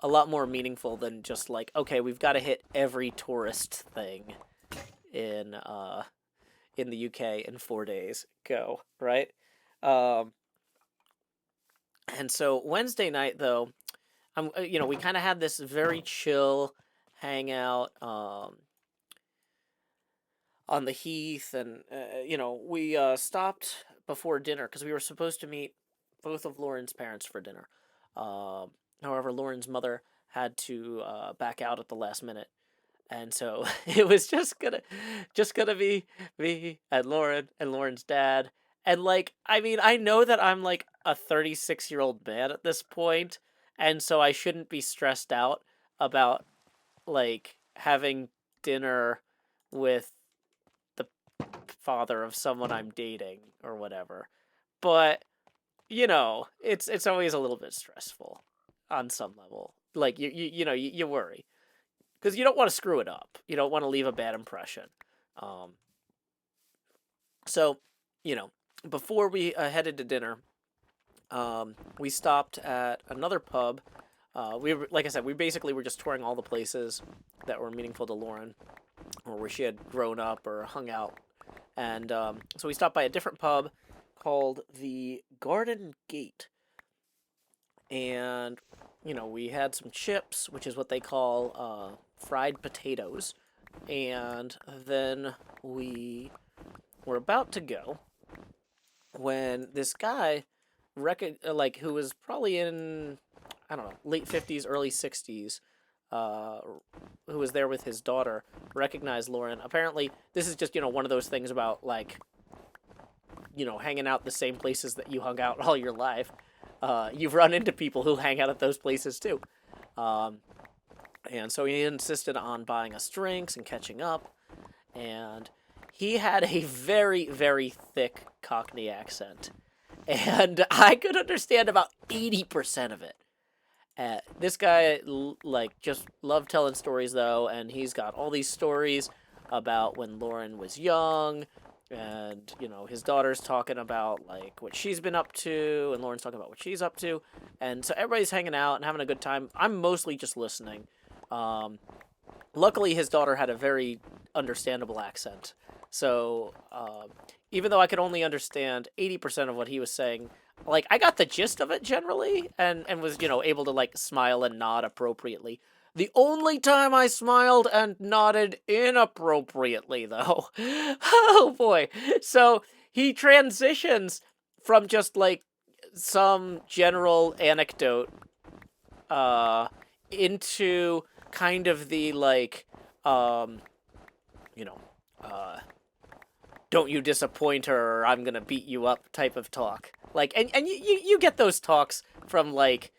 Speaker 2: a lot more meaningful than just like, okay, we've got to hit every tourist thing in the UK in 4 days. Go, right? And so Wednesday night, though, we kind of had this very chill hangout on the heath, and we stopped before dinner because we were supposed to meet both of Lauren's parents for dinner. However, Lauren's mother had to back out at the last minute, and so it was just gonna be me and Lauren and Lauren's dad. And like, I mean, I know that I'm like a 36-year-old man at this point, and so I shouldn't be stressed out about like having dinner with the father of someone I'm dating or whatever. But it's always a little bit stressful on some level. Like you worry because you don't want to screw it up. You don't want to leave a bad impression. Um, so before we headed to dinner, we stopped at another pub. Like I said, we basically were just touring all the places that were meaningful to Lauren, or where she had grown up or hung out. And so we stopped by a different pub called the Garden Gate. And, we had some chips, which is what they call fried potatoes. And then we were about to go when this guy, who was probably in, I don't know, late 50s, early 60s, who was there with his daughter, recognized Lauren. Apparently, this is just, one of those things about, like, hanging out the same places that you hung out all your life. You've run into people who hang out at those places, too. And so he insisted on buying us drinks and catching up. And he had a very, very thick Cockney accent. And I could understand about 80% of it. This guy, just loved telling stories, though, and he's got all these stories about when Lauren was young, and, his daughter's talking about, like, what she's been up to, and Lauren's talking about what she's up to, and so everybody's hanging out and having a good time. I'm mostly just listening. Luckily, his daughter had a very understandable accent, so even though I could only understand 80% of what he was saying, like, I got the gist of it generally, and was, able to, like, smile and nod appropriately. The only time I smiled and nodded inappropriately, though. Oh, boy. So he transitions from just, like, some general anecdote into kind of the, like, don't you disappoint her or I'm gonna beat you up type of talk. Like, and you get those talks from, like,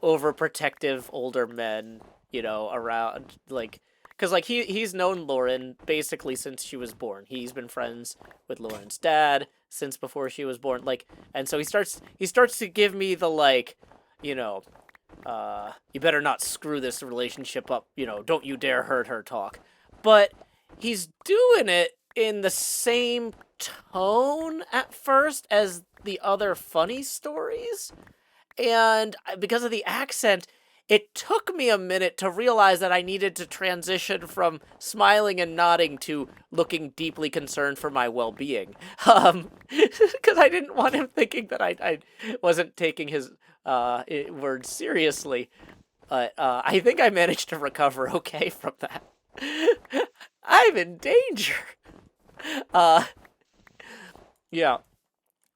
Speaker 2: overprotective older men, around, like, because, like, he's known Lauren basically since she was born. He's been friends with Lauren's dad since before she was born. Like, and so he starts to give me the, like, you better not screw this relationship up, don't you dare hurt her talk. But he's doing it in the same tone at first as the other funny stories. And because of the accent, it took me a minute to realize that I needed to transition from smiling and nodding to looking deeply concerned for my well-being. Because I didn't want him thinking that I wasn't taking his words seriously. But I think I managed to recover okay from that. I'm in danger. Yeah.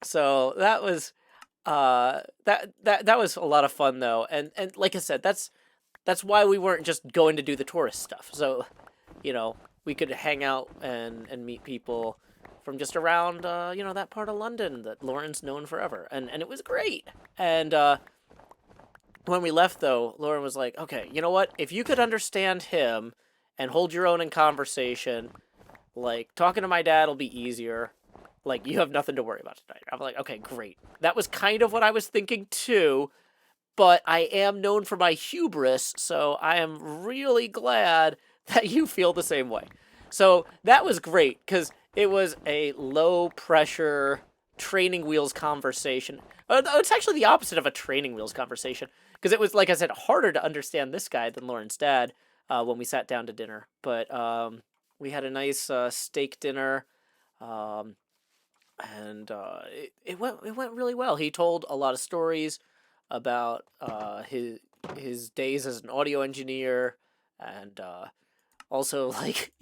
Speaker 2: So that was that was a lot of fun, though, and like I said, that's why we weren't just going to do the tourist stuff. So, we could hang out and meet people from just around that part of London that Lauren's known forever, and it was great. And when we left, though, Lauren was like, "Okay, you know what? If you could understand him and hold your own in conversation, like, talking to my dad will be easier. Like, you have nothing to worry about tonight." I'm like, okay, great. That was kind of what I was thinking, too. But I am known for my hubris, so I am really glad that you feel the same way. So that was great, because it was a low-pressure training wheels conversation. It's actually the opposite of a training wheels conversation, because it was, like I said, harder to understand this guy than Lauren's dad when we sat down to dinner. But we had a nice steak dinner. And it went really well. He told a lot of stories about his days as an audio engineer, and also, like,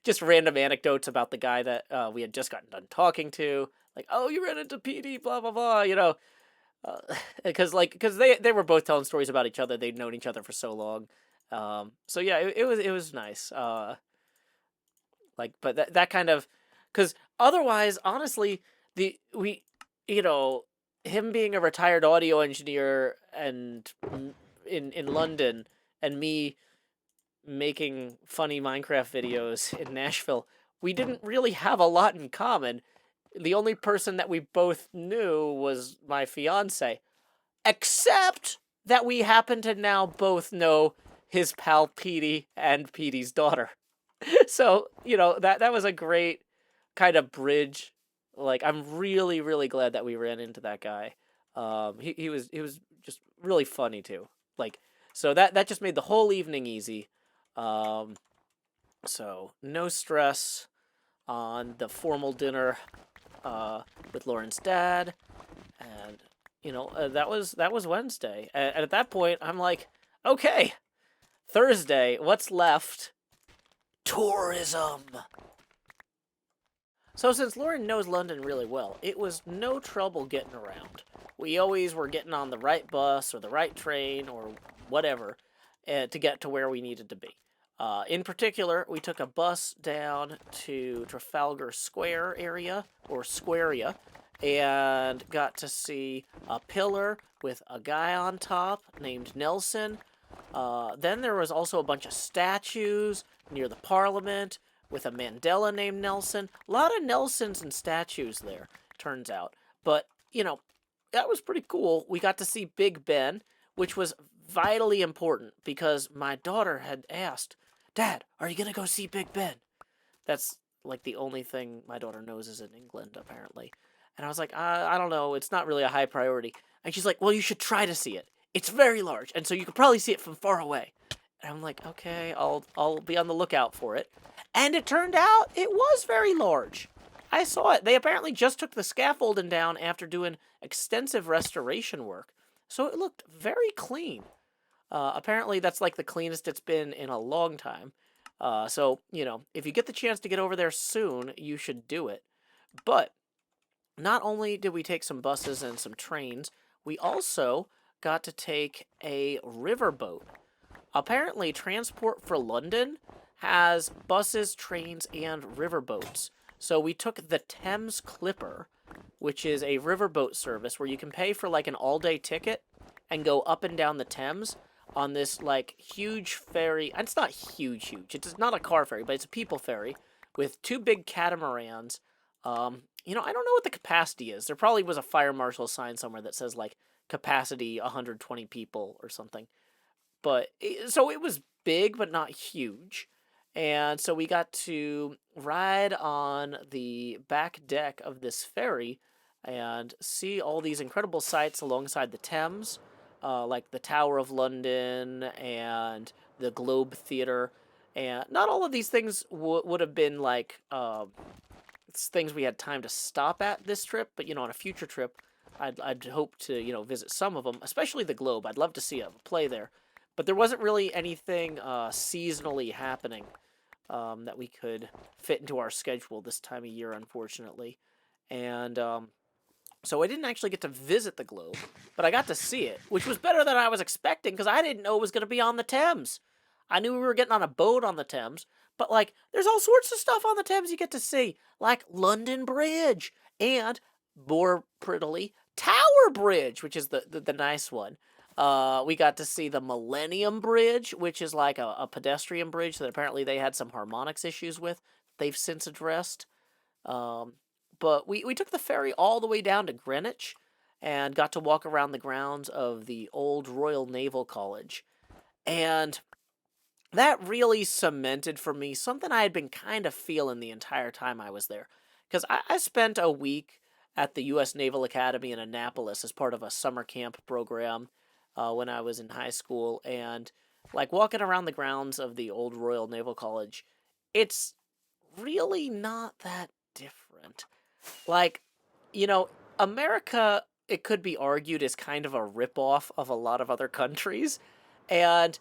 Speaker 2: just random anecdotes about the guy that we had just gotten done talking to. Like, oh, you ran into PD, blah blah blah. Because they were both telling stories about each other. They'd known each other for so long. So yeah, it was nice. But that kind of, because otherwise, honestly, him being a retired audio engineer and in London and me making funny Minecraft videos in Nashville, we didn't really have a lot in common. The only person that we both knew was my fiance, except that we happen to now both know his pal Petey and Petey's daughter. So, that was a great kind of bridge. Like, I'm really, really glad that we ran into that guy. He was just really funny too. Like, so that just made the whole evening easy. So no stress on the formal dinner with Lauren's dad, and that was Wednesday. And at that point, I'm like, okay, Thursday, what's left? Tourism. So since Lauren knows London really well, it was no trouble getting around. We always were getting on the right bus or the right train or whatever to get to where we needed to be. In particular, we took a bus down to Trafalgar Square area, or Squarea, and got to see a pillar with a guy on top named Nelson. Then there was also a bunch of statues near the Parliament with a Mandela named Nelson. A lot of Nelsons and statues there, turns out. But, that was pretty cool. We got to see Big Ben, which was vitally important because my daughter had asked, Dad, are you going to go see Big Ben? That's like the only thing my daughter knows is in England, apparently. And I was like, I don't know. It's not really a high priority. And she's like, well, you should try to see it. It's very large, and so you could probably see it from far away. And I'm like, okay, I'll be on the lookout for it. And it turned out it was very large. I saw it. They apparently just took the scaffolding down after doing extensive restoration work. So it looked very clean. Apparently that's like the cleanest it's been in a long time. So, if you get the chance to get over there soon, you should do it. But not only did we take some buses and some trains, we also got to take a riverboat. Apparently, Transport for London has buses, trains, and riverboats. So we took the Thames Clipper, which is a riverboat service where you can pay for like an all-day ticket and go up and down the Thames on this like huge ferry. And it's not huge. It's not a car ferry, but it's a people ferry with two big catamarans. I don't know what the capacity is. There probably was a fire marshal sign somewhere that says like capacity 120 people or something. So it was big, but not huge. And so we got to ride on the back deck of this ferry and see all these incredible sights alongside the Thames, like the Tower of London and the Globe Theatre. And not all of these things would have been like things we had time to stop at this trip, but on a future trip, I'd hope to visit some of them, especially the Globe. I'd love to see a play there. But there wasn't really anything seasonally happening that we could fit into our schedule this time of year, unfortunately. And so I didn't actually get to visit the Globe, but I got to see it, which was better than I was expecting because I didn't know it was going to be on the Thames. I knew we were getting on a boat on the Thames, but like there's all sorts of stuff on the Thames you get to see, like London Bridge and, more prettily, Tower Bridge, which is the nice one. We got to see the Millennium Bridge, which is like a pedestrian bridge that apparently they had some harmonics issues with. They've since addressed. But we took the ferry all the way down to Greenwich and got to walk around the grounds of the old Royal Naval College. And that really cemented for me something I had been kind of feeling the entire time I was there. Because I spent a week at the U.S. Naval Academy in Annapolis as part of a summer camp program when I was in high school, and like walking around the grounds of the old Royal Naval College, it's really not that different. Like, America, it could be argued, is kind of a ripoff of a lot of other countries, and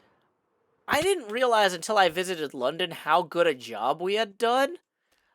Speaker 2: I didn't realize until I visited London how good a job we had done.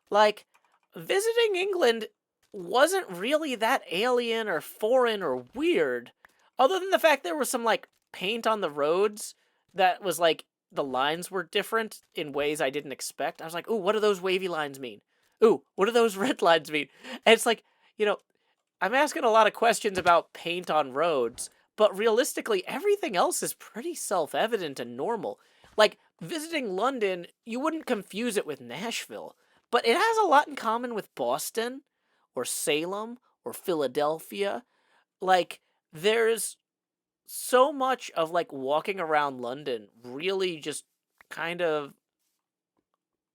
Speaker 2: Like, visiting England wasn't really that alien or foreign or weird. Other than the fact there was some, like, paint on the roads that was, like, the lines were different in ways I didn't expect. I was like, ooh, what do those wavy lines mean? Ooh, what do those red lines mean? And it's like, I'm asking a lot of questions about paint on roads, But realistically, everything else is pretty self-evident and normal. Like, visiting London, you wouldn't confuse it with Nashville, but it has a lot in common with Boston, or Salem, or Philadelphia. Like, there's so much of, like, walking around London really just kind of,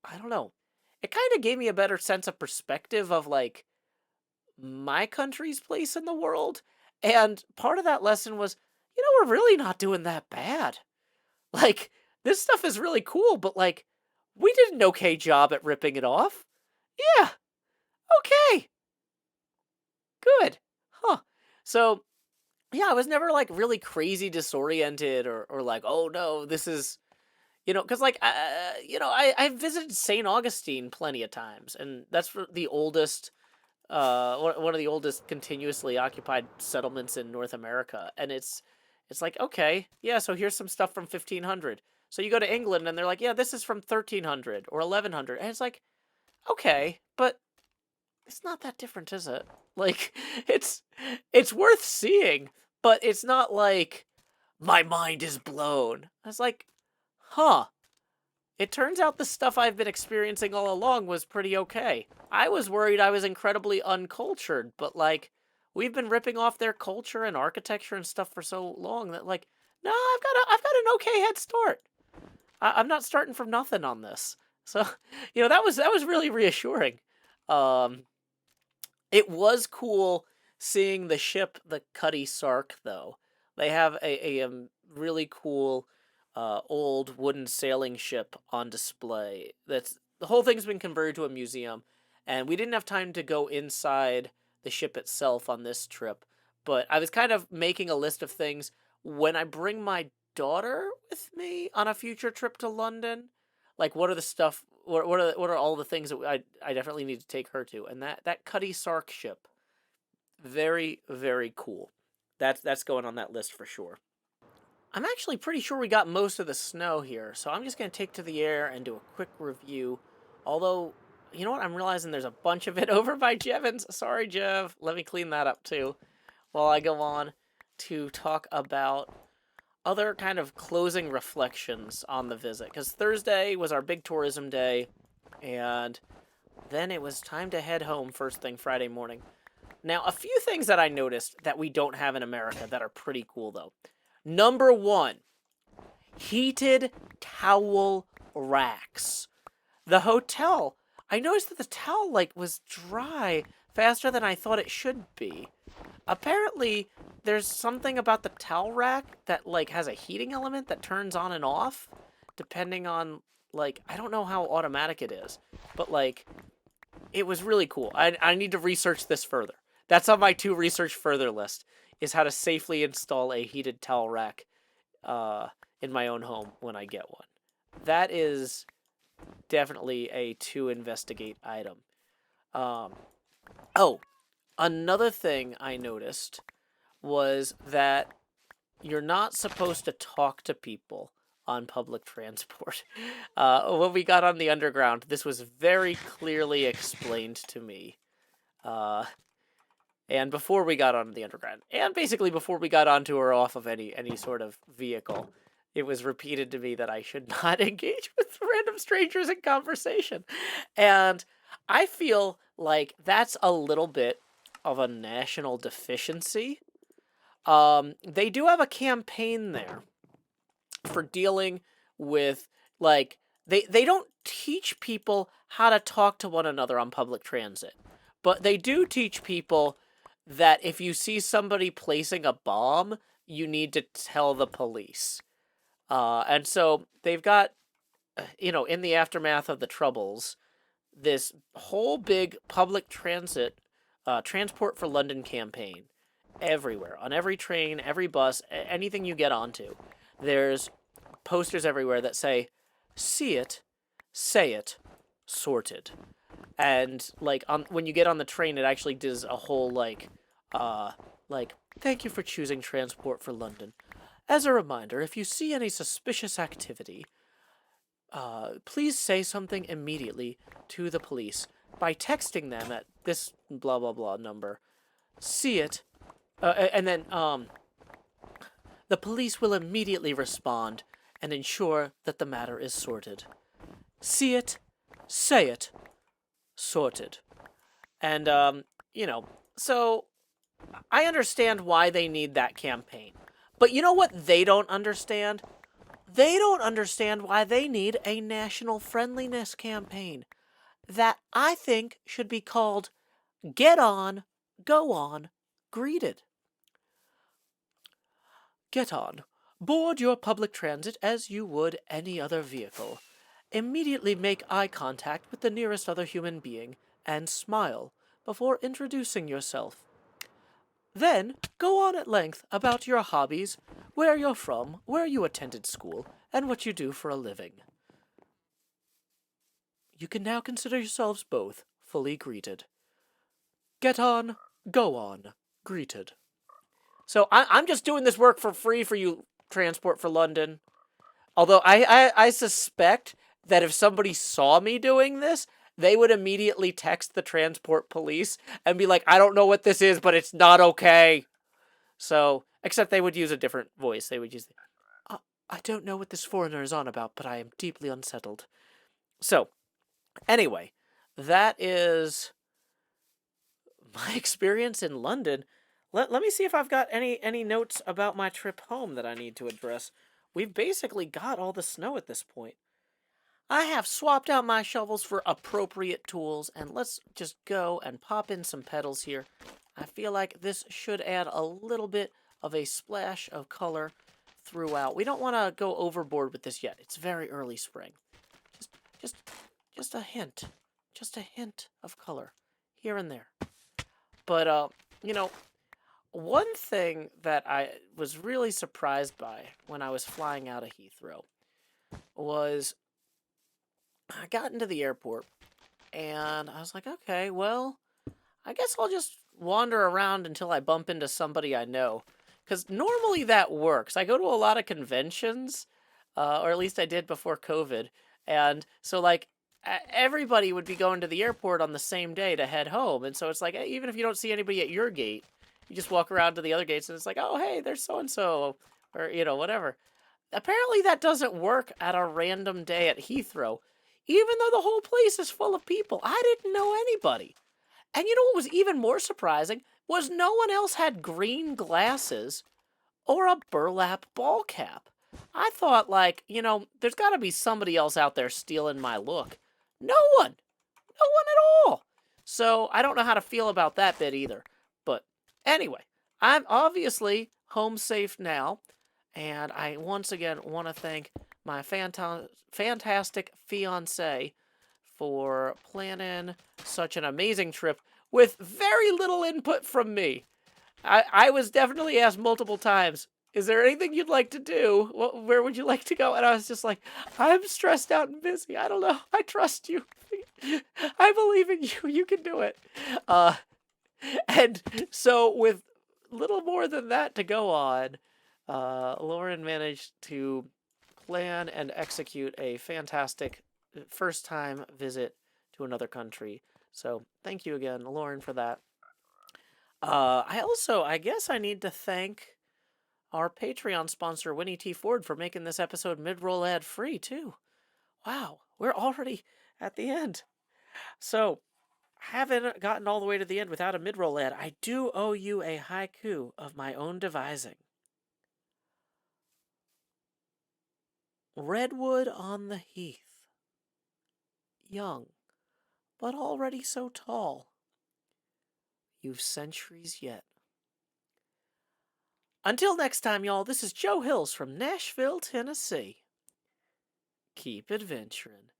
Speaker 2: I don't know. It kind of gave me a better sense of perspective of, like, my country's place in the world. And part of that lesson was, we're really not doing that bad. Like, this stuff is really cool, but, like, we did an okay job at ripping it off. Yeah, okay, good. Huh. So, yeah, I was never, like, really crazy disoriented or like, oh no, this is, because, like, I visited St. Augustine plenty of times, and that's the oldest, one of the oldest continuously occupied settlements in North America. And it's like, okay, yeah, so here's some stuff from 1500. So you go to England and they're like, yeah, this is from 1300 or 1100. And it's like, okay, but it's not that different, is it? Like, it's worth seeing, but it's not like my mind is blown. I was like, huh. It turns out the stuff I've been experiencing all along was pretty okay. I was worried I was incredibly uncultured, but, like, we've been ripping off their culture and architecture and stuff for so long that, like, no, I've got an okay head start. I'm not starting from nothing on this. So, that was really reassuring. It was cool seeing the ship, the Cutty Sark, though. They have a really cool old wooden sailing ship on display. The whole thing's been converted to a museum, and we didn't have time to go inside the ship itself on this trip. But I was kind of making a list of things when I bring my daughter with me on a future trip to London. Like, what are the stuff? What are all the things that I definitely need to take her to? And that Cutty Sark ship, very, very cool. That's going on that list for sure. I'm actually pretty sure we got most of the snow here, so I'm just going to take to the air and do a quick review. Although, you know what? I'm realizing there's a bunch of it over by Jevons. Sorry, Jev. Let me clean that up, too, while I go on to talk about other kind of closing reflections on the visit. Because Thursday was our big tourism day, and then it was time to head home first thing Friday morning. Now, a few things that I noticed that we don't have in America that are pretty cool, though. Number one, heated towel racks. The hotel, I noticed that the towel, like, was dry faster than I thought it should be. Apparently, there's something about the towel rack that, like, has a heating element that turns on and off, depending on, like, I don't know how automatic it is, but, like, it was really cool. I need to research this further. That's on my to research further list, is how to safely install a heated towel rack in my own home when I get one. That is definitely a to investigate item. Oh, another thing I noticed was that you're not supposed to talk to people on public transport. When we got on the underground, this was very clearly explained to me. And before we got onto the underground, and basically before we got onto or off of any sort of vehicle, it was repeated to me that I should not engage with random strangers in conversation. And I feel like that's a little bit of a national deficiency. They do have a campaign there for dealing with, like, they don't teach people how to talk to one another on public transit, but they do teach people that if you see somebody placing a bomb, you need to tell the police. And so they've got, in the aftermath of the Troubles, this whole big public transit, Transport for London campaign everywhere. On every train, every bus, anything you get onto, there's posters everywhere that say, see it, say it, sorted. And, like, when you get on the train, it actually does a whole, like, thank you for choosing Transport for London. As a reminder, if you see any suspicious activity, please say something immediately to the police by texting them at this blah blah blah number. See it, and then the police will immediately respond and ensure that the matter is sorted. See it, say it, sorted. And, so I understand why they need that campaign. But you know what they don't understand? They don't understand why they need a national friendliness campaign that I think should be called Get On, Go On, Greeted. Get on. Board your public transit as you would any other vehicle. Immediately make eye contact with the nearest other human being and smile before introducing yourself. Then go on at length about your hobbies, where you're from, where you attended school, and what you do for a living. You can now consider yourselves both fully greeted. Get on, go on, greeted. So I'm just doing this work for free for you, Transport for London. Although I suspect that if somebody saw me doing this, they would immediately text the transport police and be like, I don't know what this is, but it's not okay. So, except they would use a different voice. They would use, I don't know what this foreigner is on about, but I am deeply unsettled. So, anyway, that is my experience in London. Let me see if I've got any notes about my trip home that I need to address. We've basically got all the snow at this point. I have swapped out my shovels for appropriate tools, and let's just go and pop in some petals here. I feel like this should add a little bit of a splash of color throughout. We don't want to go overboard with this yet. It's very early spring. Just a hint. Just a hint of color here and there. But, one thing that I was really surprised by when I was flying out of Heathrow was I got into the airport and I was like, okay, well, I guess I'll just wander around until I bump into somebody I know. Because normally that works. I go to a lot of conventions, or at least I did before COVID. And so, everybody would be going to the airport on the same day to head home. And so it's like, even if you don't see anybody at your gate, you just walk around to the other gates and it's like, oh, hey, there's so-and-so, or, whatever. Apparently that doesn't work at a random day at Heathrow, even though the whole place is full of people. I didn't know anybody. And you know what was even more surprising was no one else had green glasses or a burlap ball cap. I thought, there's got to be somebody else out there stealing my look. No one. No one at all. So I don't know how to feel about that bit either. But anyway, I'm obviously home safe now. And I once again want to thank my fantastic fiancé for planning such an amazing trip with very little input from me. I was definitely asked multiple times, is there anything you'd like to do? Where would you like to go? And I was just like, I'm stressed out and busy. I don't know. I trust you. I believe in you. You can do it. And so with little more than that to go on, Lauren managed to plan and execute a fantastic first-time visit to another country. So thank you again, Lauren, for that. I guess I need to thank our Patreon sponsor, Winnie T. Ford, for making this episode mid-roll ad-free, too. Wow, we're already at the end. So, haven't gotten all the way to the end without a mid-roll ad. I do owe you a haiku of my own devising. Redwood on the heath, young, but already so tall. You've centuries yet. Until next time, y'all, this is Joe Hills from Nashville, Tennessee. Keep adventuring.